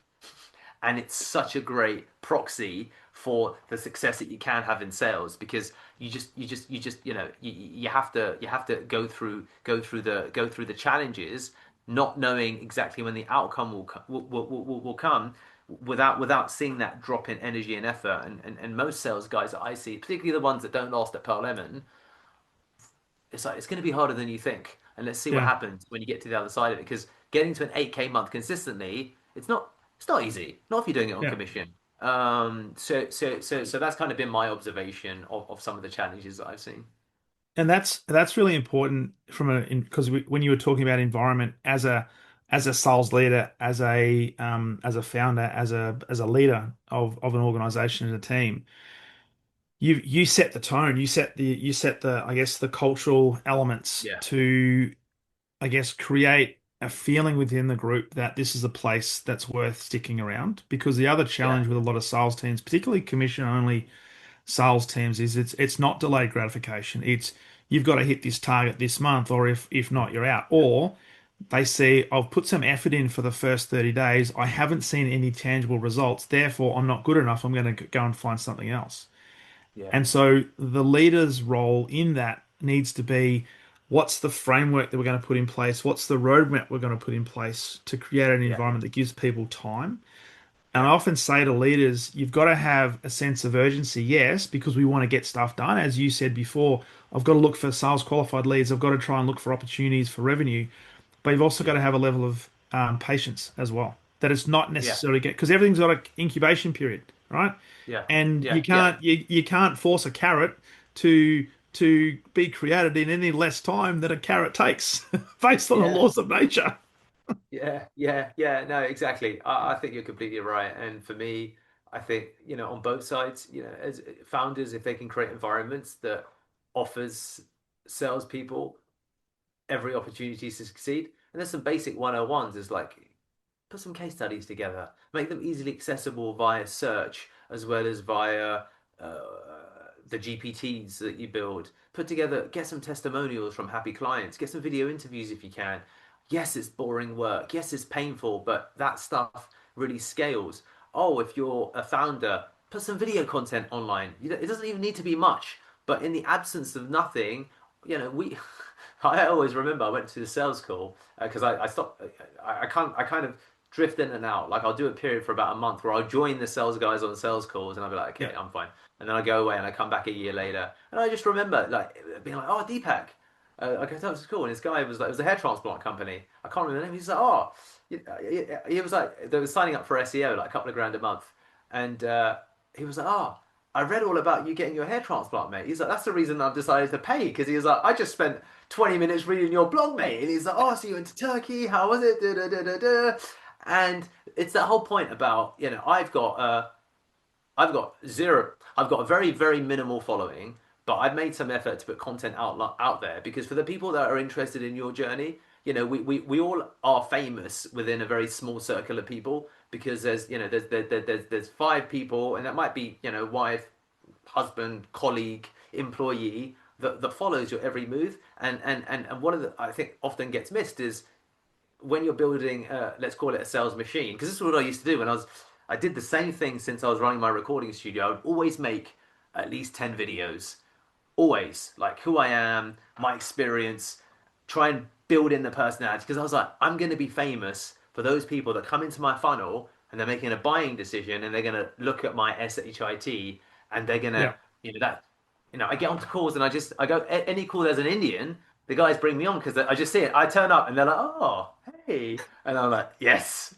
and it's such a great proxy for the success that you can have in sales because you have to go through the challenges, not knowing exactly when the outcome will come without seeing that drop in energy and effort. And most sales guys that I see, particularly the ones that don't last at Pearl Lemon, it's like it's going to be harder than you think. And let's see what Yeah. happens when you get to the other side of it. Because getting to an 8K month consistently, it's not easy. Not if you're doing it on Yeah. commission. So that's kind of been my observation of some of the challenges that I've seen. And that's really important from because when you were talking about environment as a sales leader, as a founder, as a leader of an organization and a team, you set the tone, you set the I guess the cultural elements Yeah, to I guess create a feeling within the group that this is a place that's worth sticking around. Because the other yeah, challenge with a lot of sales teams, particularly commission only sales teams, is it's not delayed gratification. It's you've got to hit this target this month, or if not, you're out. yeah, Or they see I've put some effort in for the first 30 days. I haven't seen any tangible results. Therefore, I'm not good enough. I'm going to go and find something else. yeah, And so the leader's role in that needs to be what's the framework that we're going to put in place? What's the roadmap we're going to put in place to create an yeah, environment that gives people time? And I yeah, often say to leaders, you've got to have a sense of urgency, yes, because we want to get stuff done. As you said before, I've got to look for sales qualified leads. I've got to try and look for opportunities for revenue. But you've also got yeah, to have a level of patience as well. That it's not yeah, necessarily get because everything's got an incubation period, right? yeah, And yeah, yeah, you can't force a carrot to be created in any less time than a carrot takes, based on the yeah. laws of nature. Yeah, yeah, yeah. No, exactly. I think you're completely right. And for me, I think, on both sides, as founders, if they can create environments that offers salespeople every opportunity to succeed, and there's some basic 101s is like put some case studies together, make them easily accessible via search as well as via uh, the GPTs that you build. Put together, get some testimonials from happy clients, get some video interviews if you can. Yes, it's boring work. Yes, it's painful, but that stuff really scales. Oh, if you're a founder, put some video content online. It doesn't even need to be much, but in the absence of nothing, we. I always remember I went to the sales call because I stopped. I kind of drift in and out. Like I'll do a period for about a month where I'll join the sales guys on sales calls and I'll be like, Yeah, okay, I'm fine. And then I go away and I come back a year later and I just remember like being like, oh, Deepak. I go, that was cool. And this guy was like, it was a hair transplant company. I can't remember the name. He's like, oh, he was like, they were signing up for SEO, like a couple of grand a month. And he was like, oh, I read all about you getting your hair transplant, mate. He's like, that's the reason I've decided to pay because he was like, I just spent 20 minutes reading your blog, mate. And he's like, oh, so you went to Turkey? How was it? Da, da, da, da, da. And it's that whole point about, I've got zero. I've got a very, very minimal following, but I've made some effort to put content out there because for the people that are interested in your journey, we all are famous within a very small circle of people because there's five people, and that might be wife, husband, colleague, employee that follows your every move, and one of the I think often gets missed is when you're building, let's call it a sales machine, because this is what I used to do when I did the same thing since I was running my recording studio. I would always make at least 10 videos, always like who I am, my experience, try and build in the personality. Because I was like, I'm going to be famous for those people that come into my funnel and they're making a buying decision and they're going to look at my SHIT and they're going to, yeah. that, I get onto calls and I go, any call there's an Indian, the guys bring me on because I just see it. I turn up and they're like, oh, hey. And I'm like, yes,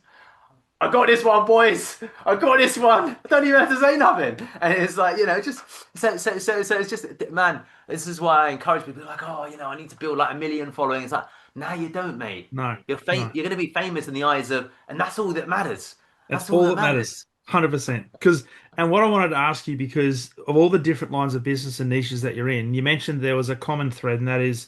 I got this one, boys. I got this one. I don't even have to say nothing. And it's like, just so it's just, man, this is why I encourage people like, oh, I need to build like a million following. It's like, no, you don't, mate. No, no. You're going to be famous in the eyes of, and that's all that matters. That's That's all all that that matters. matters. 100%. And what I wanted to ask you, because of all the different lines of business and niches that you're in, you mentioned there was a common thread, and that is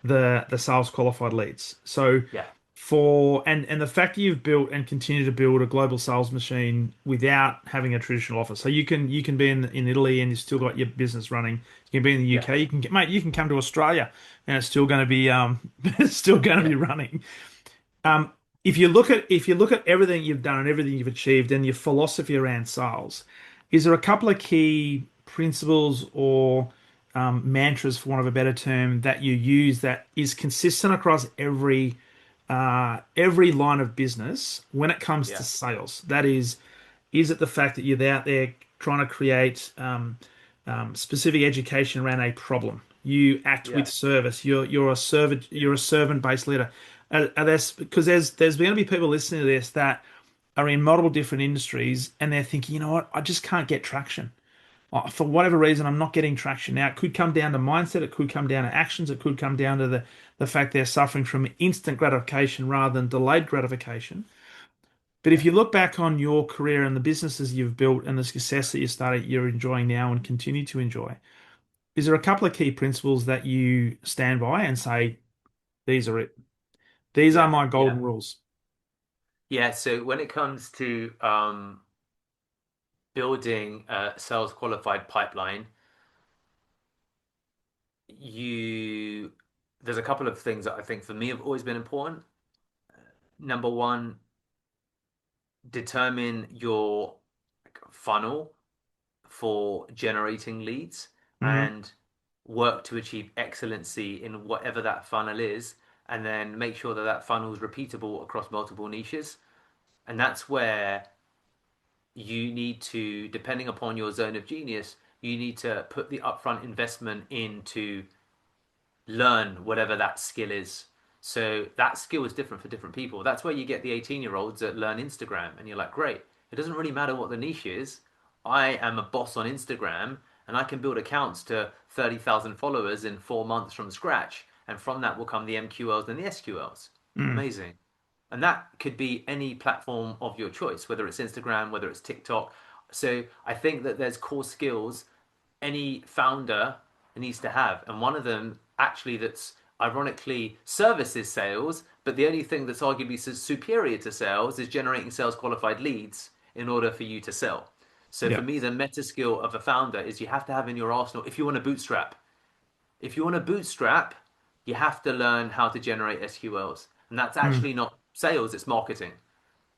the sales qualified leads. So Yeah, and the fact that you've built and continue to build a global sales machine without having a traditional office. So you can be in Italy and you've still got your business running. You can be in the yeah, UK. Mate, you can come to Australia and it's still going to be it's still going to yeah, be running. Um, if you look at everything you've done and everything you've achieved and your philosophy around sales, is there a couple of key principles or mantras, for want of a better term, that you use that is consistent across every line of business when it comes to yeah, sales? That is it the fact that you're out there trying to create specific education around a problem? You act with yeah, service. You're a servant based leader. Because there's going to be people listening to this that are in multiple different industries and they're thinking, you know what, I just can't get traction. For whatever reason, I'm not getting traction. Now, it could come down to mindset, it could come down to actions, it could come down to the fact they're suffering from instant gratification rather than delayed gratification. But if yeah, you look back on your career and the businesses you've built and the success that you're enjoying now and continue to enjoy, is there a couple of key principles that you stand by and say, these are it? These are yeah, my yeah. golden rules. Yeah, so when it comes to building a sales qualified pipeline, you there's a couple of things that I think for me have always been important. Number one, determine your funnel for generating leads Hmm. and work to achieve excellency in whatever that funnel is, and then make sure that that funnel is repeatable across multiple niches. And that's where you need to, depending upon your zone of genius, you need to put the upfront investment into learn whatever that skill is. So that skill is different for different people. That's where you get the 18-year-olds that learn Instagram, and you're like, great. It doesn't really matter what the niche is. I am a boss on Instagram, and I can build accounts to 30,000 followers in 4 months from scratch. And from that will come the MQLs and the SQLs. Mm. Amazing. And that could be any platform of your choice, whether it's Instagram, whether it's TikTok. So I think that there's core skills any founder needs to have. And one of them, actually, that's ironically services sales, but the only thing that's arguably superior to sales is generating sales qualified leads in order for you to sell. So for Yeah. me, the meta skill of a founder is you have to have in your arsenal if you want to bootstrap. If you want to bootstrap, you have to learn how to generate SQLs. And that's Mm. actually not sales, it's marketing.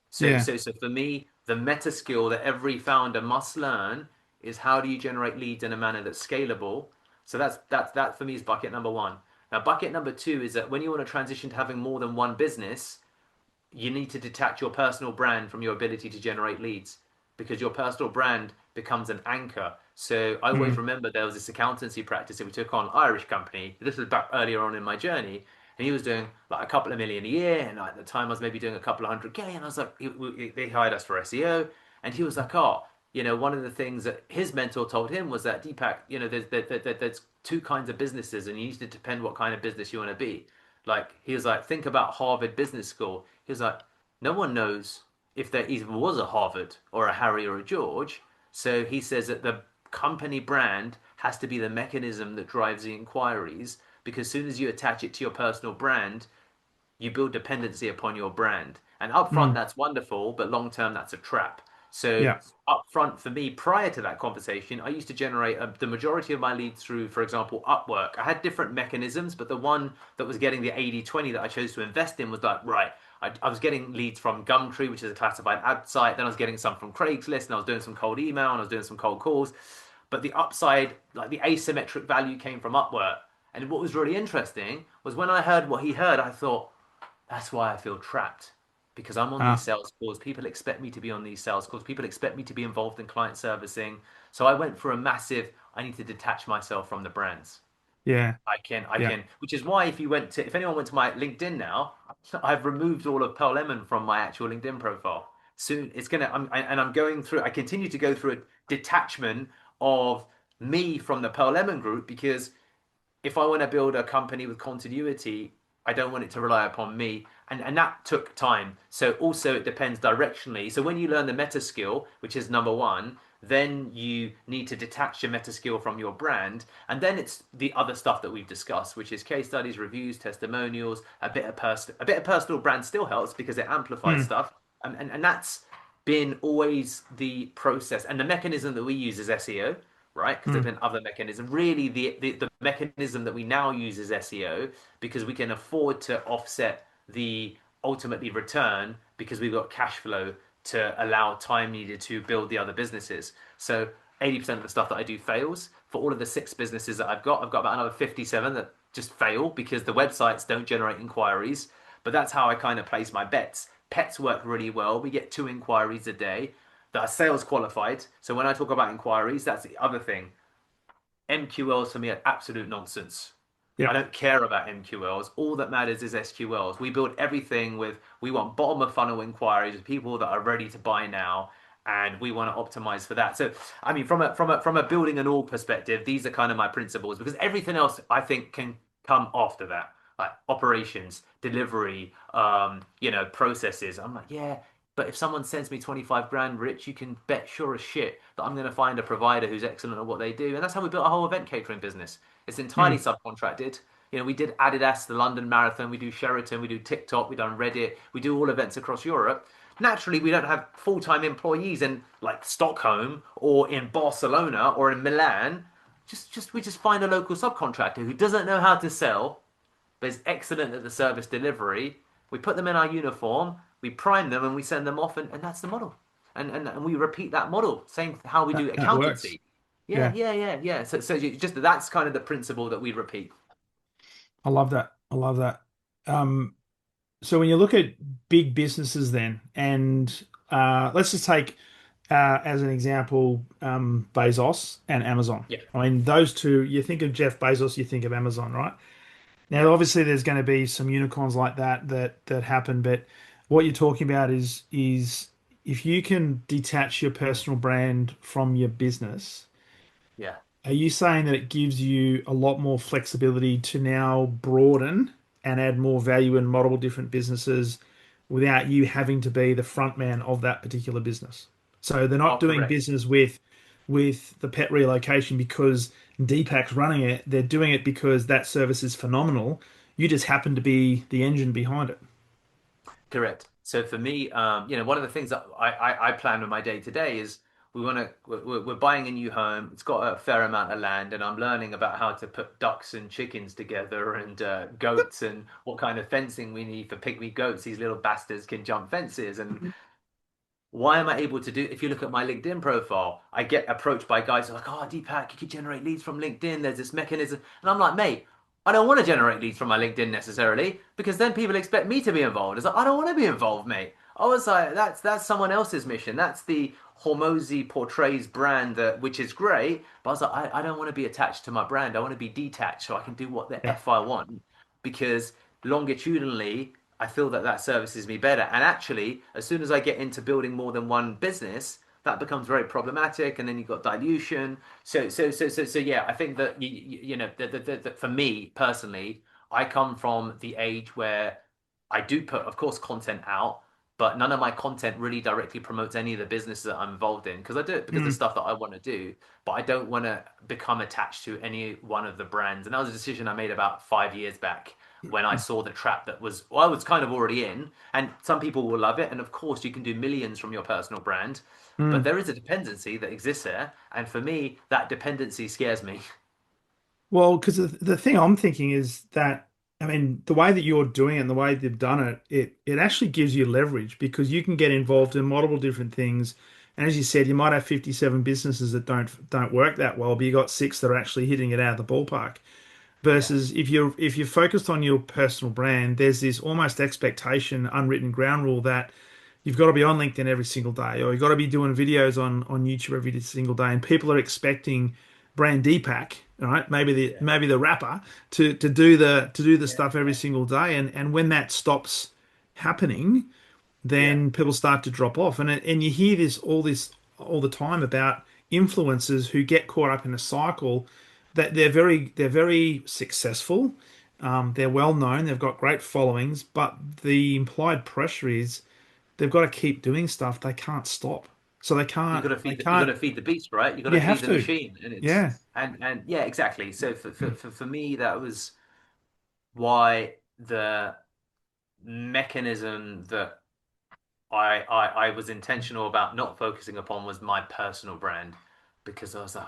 So, Yeah. so, so for me, the meta skill that every founder must learn is how do you generate leads in a manner that's scalable. So that for me is bucket number one. Now, bucket number two is that when you want to transition to having more than one business, you need to detach your personal brand from your ability to generate leads because your personal brand becomes an anchor. So I always Mm. remember there was this accountancy practice that we took on, Irish company. This was back earlier on in my journey. And he was doing like a couple of million a year. And at the time, I was maybe doing a couple of hundred K. And I was like, they hired us for SEO. And he was like, oh, one of the things that his mentor told him was that Deepak, there's two kinds of businesses and you need to depend what kind of business you want to be. Like he was like, think about Harvard Business School. He was like, no one knows if there even was a Harvard or a Harry or a George. So he says that the company brand has to be the mechanism that drives the inquiries because as soon as you attach it to your personal brand, you build dependency upon your brand. And upfront, Mm. that's wonderful, but long term, that's a trap. So Yeah. upfront for me, prior to that conversation, I used to generate the majority of my leads through, for example, Upwork. I had different mechanisms, but the one that was getting the 80/20 that I chose to invest in was like, right, I was getting leads from Gumtree, which is a classified ad site. Then I was getting some from Craigslist, and I was doing some cold email, and I was doing some cold calls. But the upside, like the asymmetric value, came from Upwork. And what was really interesting was when I heard what he heard, I thought, that's why I feel trapped because I'm on these Ah. sales calls. People expect me to be on these sales calls. People expect me to be involved in client servicing. So I went for a massive, I need to detach myself from the brands. Yeah. I Yeah. can, which is why if anyone went to my LinkedIn now, I've removed all of Pearl Lemon from my actual LinkedIn profile. Soon it's gonna, I'm going through, I continue to go through a detachment of me from the Pearl Lemon group because if I want to build a company with continuity, I don't want it to rely upon me. And that took time. So also it depends directionally. So when you learn the meta skill, which is number one, then you need to detach your meta skill from your brand. And then it's the other stuff that we've discussed, which is case studies, reviews, testimonials, a bit of personal brand still helps because it amplifies Mm. stuff. And that's been always the process. And the mechanism that we use is SEO, right? Because there's Mm. been other mechanisms. Really, the mechanism that we now use is SEO because we can afford to offset the ultimately return because we've got cash flow to allow time needed to build the other businesses. So 80% of the stuff that I do fails. For all of the six businesses that I've got about another 57 that just fail because the websites don't generate inquiries. But that's how I kind of place my bets. Pets work really well. We get two inquiries a day that are sales qualified. So when I talk about inquiries, that's the other thing. MQLs for me are absolute nonsense. I Yeah. don't care about MQLs. All that matters is SQLs. We build everything we want bottom of funnel inquiries, people that are ready to buy now, and we want to optimize for that. So, I mean, from a building an org perspective, these are kind of my principles because everything else I think can come after that, like operations, delivery, processes. I'm like, yeah, but if someone sends me 25 grand, Rich, you can bet sure as shit that I'm going to find a provider who's excellent at what they do. And that's how we built our whole event catering business. It's entirely Mm. subcontracted. We did Adidas, the London Marathon, we do Sheraton, we do TikTok, we done Reddit, we do all events across Europe. Naturally, we don't have full-time employees in like Stockholm or in Barcelona or in Milan. We just find a local subcontractor who doesn't know how to sell, but is excellent at the service delivery. We put them in our uniform, we prime them, and we send them off, and that's the model. And we repeat that model. Same how we do That works. accountancy. Yeah, Yeah. yeah, yeah, yeah. So just that's kind of the principle that we repeat. I love that. I love that. Um, so when you look at big businesses then, and let's just take as an example, Bezos and Amazon. Yeah, I mean, those two, you think of Jeff Bezos, you think of Amazon, right? Now, yeah, obviously, there's going to be some unicorns like that happen, but what you're talking about is if you can detach your personal brand from your business, yeah. are you saying that it gives you a lot more flexibility to now broaden and add more value in multiple different businesses without you having to be the front man of that particular business? So they're not Oh, doing correct. business with the pet relocation because Deepak's running it. They're doing it because that service is phenomenal. You just happen to be the engine behind it. Correct. So for me, one of the things that I plan with my day to day is we're buying a new home. It's got a fair amount of land, and I'm learning about how to put ducks and chickens together and goats and what kind of fencing we need for pygmy goats. These little bastards can jump fences, and why am I able to do? If you look at my LinkedIn profile, I get approached by guys who are like, "Oh, Deepak, you could generate leads from LinkedIn. There's this mechanism," and I'm like, "Mate, I don't want to generate leads from my LinkedIn necessarily because then people expect me to be involved." It's like I don't want to be involved, mate. I was like, "That's someone else's mission. That's the Hormozy portrays brand that which is great." But I was like, I don't want to be attached to my brand. I want to be detached so I can do what the Yeah. f I want because longitudinally I feel that that services me better. And actually, as soon as I get into building more than one business, that becomes very problematic, and then you've got dilution. So yeah, I think that for me personally, I come from the age where I do put, of course, content out, but none of my content really directly promotes any of the businesses that I'm involved in because I do it because of Mm, stuff that I want to do, but I don't want to become attached to any one of the brands. And that was a decision I made about 5 years back when I saw the trap that was, well, I was kind of already in. And some people will love it. And of course, you can do millions from your personal brand, but mm. there is a dependency that exists there. And for me, that dependency scares me. Well, because the thing I'm thinking is that, I mean, the way that you're doing it and the way they've done it, it actually gives you leverage because you can get involved in multiple different things. And as you said, you might have 57 businesses that don't work that well, but you got six that are actually hitting it out of the ballpark. Yeah, Versus if you're focused on your personal brand, there's this almost expectation, unwritten ground rule that you've got to be on LinkedIn every single day, or you've got to be doing videos on YouTube every single day, and people are expecting brand Deepak, all right, yeah, maybe the rapper to do the yeah, stuff every yeah, single day, and when that stops happening, yeah. then people start to drop off. And you hear this all the time about influencers who get caught up in a cycle that they're very successful. They're well known. They've got great followings, but the implied pressure is they've got to keep doing stuff. They can't stop. So they You can't. got to They feed you got can't. to feed the beast, right? You got to You feed have the to. machine, and Yeah. yeah, exactly. So for me, that was why the mechanism that I was intentional about not focusing upon was my personal brand because I was like,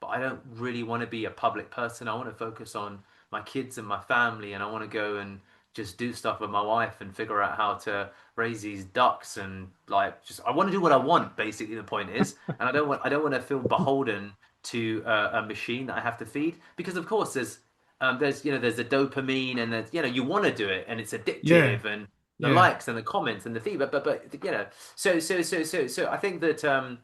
but I don't really want to be a public person. I want to focus on my kids and my family, and I want to go and just do stuff with my wife and figure out how to raise these ducks and like just I want to do what I want. Basically, the point is, and I don't want to feel beholden to a machine that I have to feed because of course there's the dopamine and there's you want to do it and it's Yeah. addictive and the Yeah. likes and the comments and the feedback. But so I think that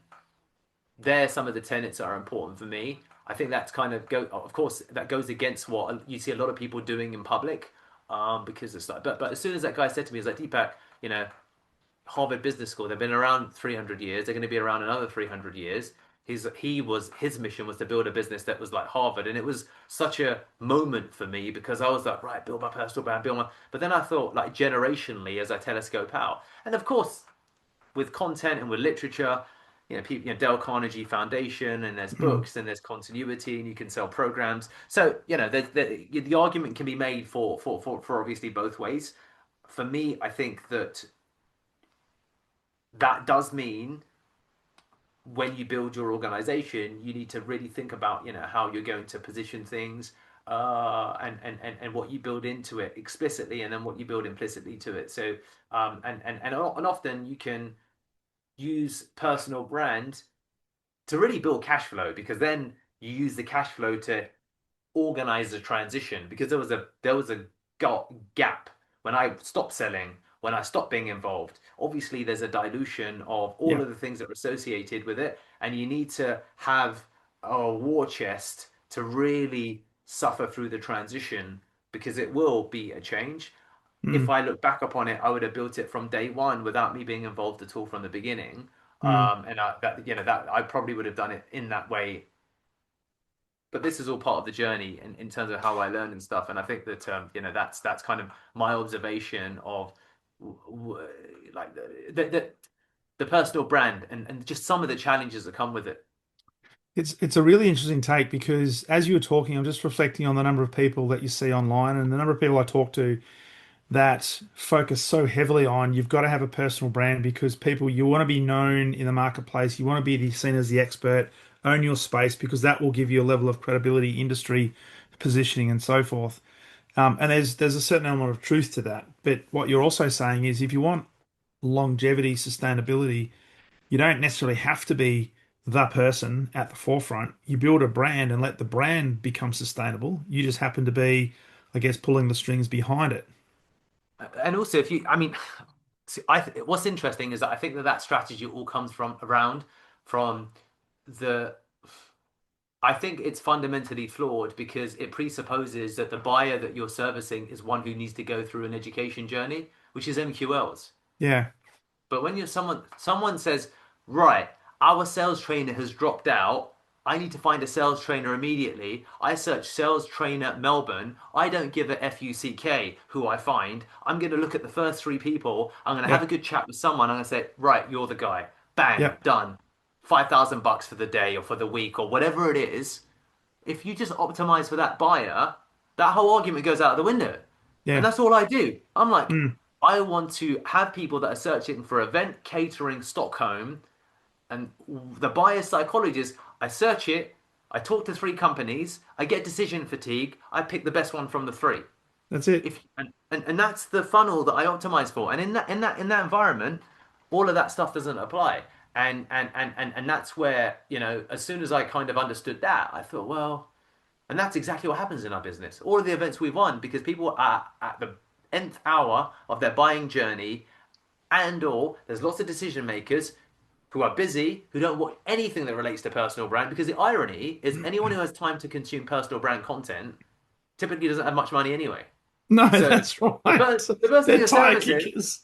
they're some of the tenets that are important for me. I think that's kind of of course, that goes against what you see a lot of people doing in public, because it's like, but as soon as that guy said to me, he's like, Deepak, you know, Harvard Business School. They've been around 300 years. They're going to be around another 300 years. His mission was to build a business that was like Harvard, and it was such a moment for me because I was like, right, build my personal brand, build my. But then I thought, like generationally, as I telescope out, and of course, with content and with literature, people, Dale Carnegie Foundation, and there's Mm, books and there's continuity, and you can sell programs. So the argument can be made for obviously both ways. For me, I think that that does mean when you build your organization, you need to really think about how you're going to position things, and what you build into it explicitly, and then what you build implicitly to it. So and often you can use personal brand to really build cash flow because then you use the cash flow to organize the transition because there was a gap when I stopped selling, when I stopped being involved. Obviously, there's a dilution of all yeah. of the things that are associated with it, and you need to have a war chest to really suffer through the transition because it will be a change. If Mm, I look back upon it, I would have built it from day one without me being involved at all from the beginning. mm. And that I probably would have done it in that way, but this is all part of the journey in terms of how I learn and stuff. And I think that that's kind of my observation of like that. the personal brand and just some of the challenges that come with it. It's a really interesting take because as you were talking, I'm just reflecting on the number of people that you see online and the number of people I talk to that focus so heavily on you've got to have a personal brand because people you want to be known in the marketplace, you want to be seen as the expert, own your space because that will give you a level of credibility, industry positioning, and so forth. And there's a certain element of truth to that. But what you're also saying is if you want longevity, sustainability, you don't necessarily have to be the person at the forefront. You build a brand and let the brand become sustainable. You just happen to be, I guess, pulling the strings behind it. And also, if you, I mean, see, what's interesting is that I think that that strategy all comes from the. I think it's fundamentally flawed because it presupposes that the buyer that you're servicing is one who needs to go through an education journey, which is MQLs. Yeah, But when you're someone says, right, our sales trainer has dropped out. I need to find a sales trainer immediately. I search sales trainer Melbourne. I don't give a FUCK who I find. I'm going to look at the first three people. I'm going to have yeah, a good chat with someone. I'm going to say, right, you're the guy. Bang, yeah, done. $5,000 for the day or for the week or whatever it is. If you just optimize for that buyer, that whole argument goes out of the window. And yeah. that's all I do. I'm like, Mm, I want to have people that are searching for event catering Stockholm, and the buyer psychologist, I search it, I talk to three companies, I get decision fatigue, I pick the best one from the three. that's it. If and that's the funnel that I optimize for. And in that environment, all of that stuff doesn't apply. And that's where, as soon as I kind of understood that, I thought, well, and that's exactly what happens in our business. All of the events we've won because people are at the nth hour of their buying journey, and or there's lots of decision makers who are busy, who don't want anything that relates to personal brand. Because the irony is anyone who has time to consume personal brand content typically doesn't have much money anyway. No, So that's the, right. the person that They're you're tire servicing, kickers.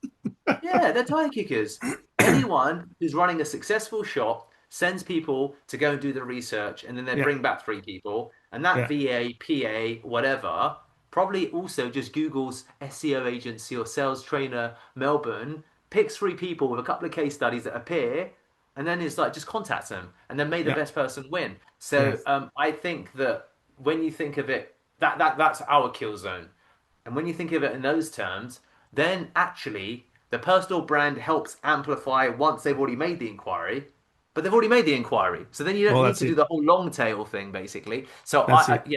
yeah, they're tire kickers. Anyone who's running a successful shop sends people to go and do the research, and then they Yeah, bring back three people, and that yeah, VA, PA, whatever, probably also just Google's SEO agency or sales trainer Melbourne, picks three people with a couple of case studies that appear, and then it's like just contacts them, and then may the yeah, best person win. yeah. So I think that when you think of it, that's our kill zone. And when you think of it in those terms, then actually the personal brand helps amplify once they've already made the inquiry. But they've already made the inquiry, so then you don't Well, need that's to do it. the whole long tail thing, basically. So That's it.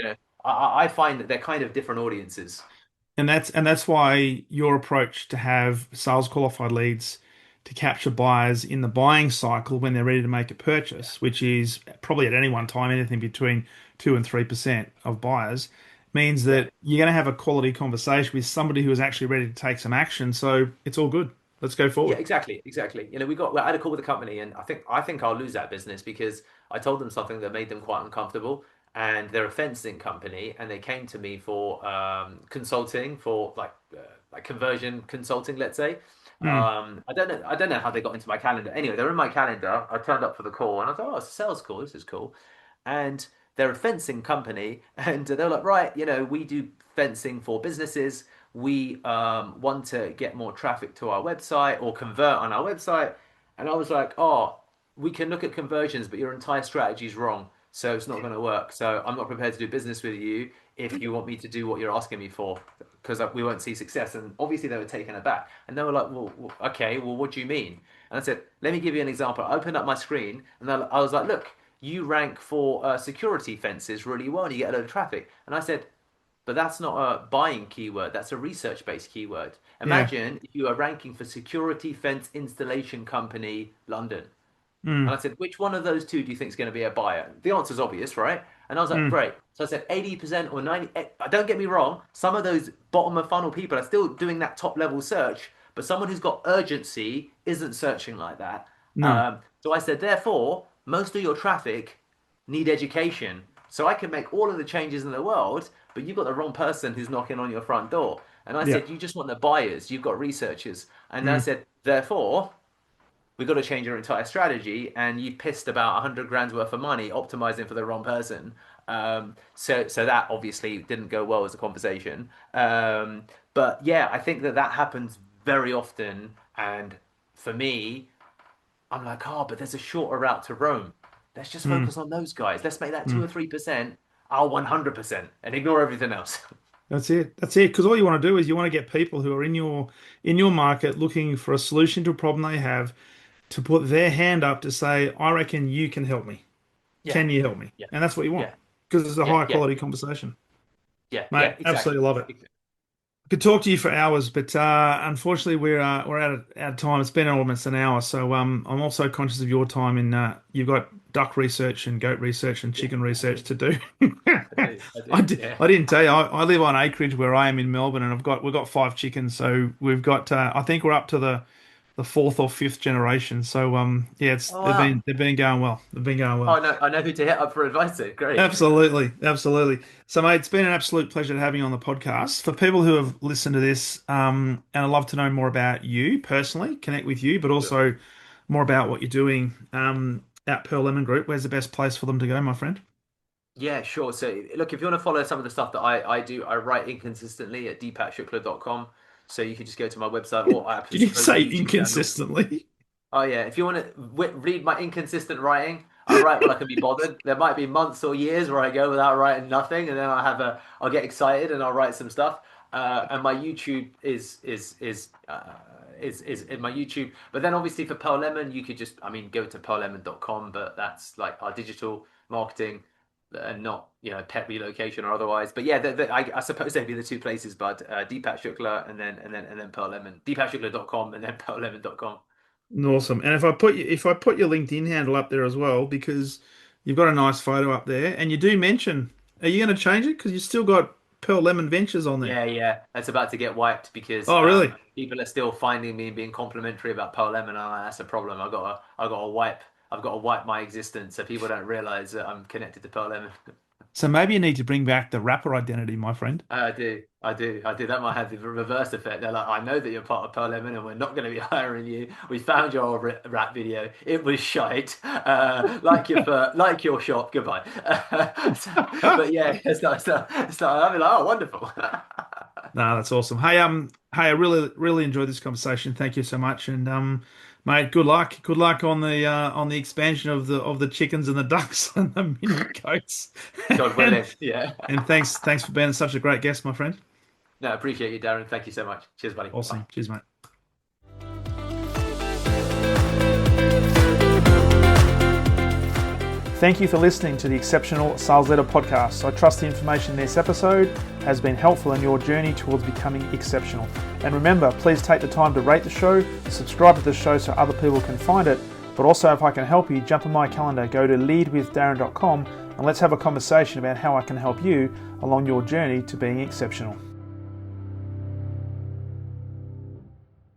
I find that they're kind of different audiences. And that's why your approach to have sales qualified leads to capture buyers in the buying cycle when they're ready to make a purchase, which is probably at any one time anything between 2 and 3% of buyers, means Yeah. that you're going to have a quality conversation with somebody who is actually ready to take some action. So it's all good. Let's go Yeah, forward. exactly, exactly. I had a call with the company, and I think I'll lose that business because I told them something that made them quite uncomfortable, and they're a fencing company, and they came to me for consulting for like conversion consulting, let's say. Mm, I don't know how they got into my calendar. Anyway, they're in my calendar. I turned up for the call, and I thought, oh, it's a sales call. This is cool. And they're a fencing company, and they're like, right, we do fencing for businesses. We want to get more traffic to our website or convert on our website. And I was like, oh, we can look at conversions, but your entire strategy is wrong. So it's not going to work. So I'm not prepared to do business with you if you want me to do what you're asking me for, because we won't see success. And obviously they were taken aback. And they were like, well, okay, well, what do you mean? And I said, let me give you an example. I opened up my screen and I was like, look, you rank for security fences really well and you get a load of traffic. And I said, but that's not a buying keyword, that's a research-based keyword. yeah. Imagine if you are ranking for security fence installation company London. And Mm, I said, which one of those two do you think is going to be a buyer? The answer's obvious, right? And I was like, mm, great. So I said 80% or 90. Don't get me wrong, some of those bottom of funnel people are still doing that top level search, but someone who's got urgency isn't searching like that. no. So I said, therefore, most of your traffic need education. So I can make all of the changes in the world, but you've got the wrong person who's knocking on your front door. And I Yeah. said, you just want the buyers, you've got researchers. And I Mm, said, therefore, we've got to change your entire strategy, and you pissed about 100 grand's worth of money optimizing for the wrong person. So that obviously didn't go well as a conversation. But yeah, I think that happens very often, and for me, I'm like, oh, but there's a shorter route to Rome. Let's just Mm, focus on those guys. Let's make that 2 or 3%. I'll 100% and ignore everything else. that's it. That's it. Because all you want to do is you want to get people who are in your market looking for a solution to a problem they have to put their hand up to say, I reckon you can help me. Yeah, Can you help me? yeah, And that's what you want yeah, because it's a yeah, high yeah, quality conversation. yeah, Mate, yeah, exactly. absolutely love it. I could talk to you for hours, but unfortunately we're out of time. It's been almost an hour, so I'm also conscious of your time. In you've got duck research and goat research and Yeah, chicken I research do. to do. I do. I do. Yeah. I didn't tell you. I live on acreage where I am in Melbourne, and we've got 5 chickens. So we've got I think we're up to the fourth or fifth generation. So yeah, it's Oh wow. they've been going well. They've been going Oh, well. I know who to hit up for advice. Then. Great. Absolutely, absolutely. So, mate, it's been an absolute pleasure having you on the podcast. For people who have listened to this, and I'd love to know more about you personally, connect with you, but Sure. also more about what you're doing at Pearl Lemon Group. Where's the best place for them to go, my friend? Yeah, sure. So, look, if you want to follow some of the stuff that I do, I write inconsistently at deepakshukla.com. So you can just go to my website or I Did you suppose my say YouTube channel. inconsistently? Oh yeah, if you want to read my inconsistent writing, I write when I can be bothered. There might be months or years where I go without writing nothing, and then I'll get excited and I'll write some stuff. And my YouTube is in my YouTube. But then obviously for Pearl Lemon, you could just, I mean, go to pearllemon.com, but that's like our digital marketing and not, pet relocation or otherwise. But yeah, I suppose they'd be the two places, but Deepak Shukla and then Pearl Lemon. Deepakshukla.com and then pearllemon.com. Awesome. And if I put your LinkedIn handle up there as well, because you've got a nice photo up there, and you do mention, are you going to change it? Because you've still got Pearl Lemon Ventures on there. Yeah, yeah, that's about to get wiped because Oh, really? people are still finding me and being complimentary about Pearl Lemon. And that's a problem. I've got to wipe my existence so people don't realize that I'm connected to Pearl Lemon. So maybe you need to bring back the rapper identity, my friend. I do. That might have the reverse effect. They're like, I know that you're part of Pearl Lemon and we're not going to be hiring you. We found your old rap video. It was shite. Like your shop. Goodbye. But yeah, I'll be like, oh, wonderful. No, that's awesome. Hey, I really enjoyed this conversation. Thank you so much, and mate, good luck. Good luck on the expansion of the chickens and the ducks and the mini goats. God and willing. Yeah. and thanks for being such a great guest, my friend. No, appreciate you, Darren. Thank you so much. Cheers, buddy. Bye. Awesome. Cheers, mate. Thank you for listening to the Exceptional Sales Leader podcast. I trust the information in this episode has been helpful in your journey towards becoming exceptional. And remember, please take the time to rate the show, subscribe to the show so other people can find it. But also, if I can help you, jump on my calendar, go to leadwithdarren.com and let's have a conversation about how I can help you along your journey to being exceptional.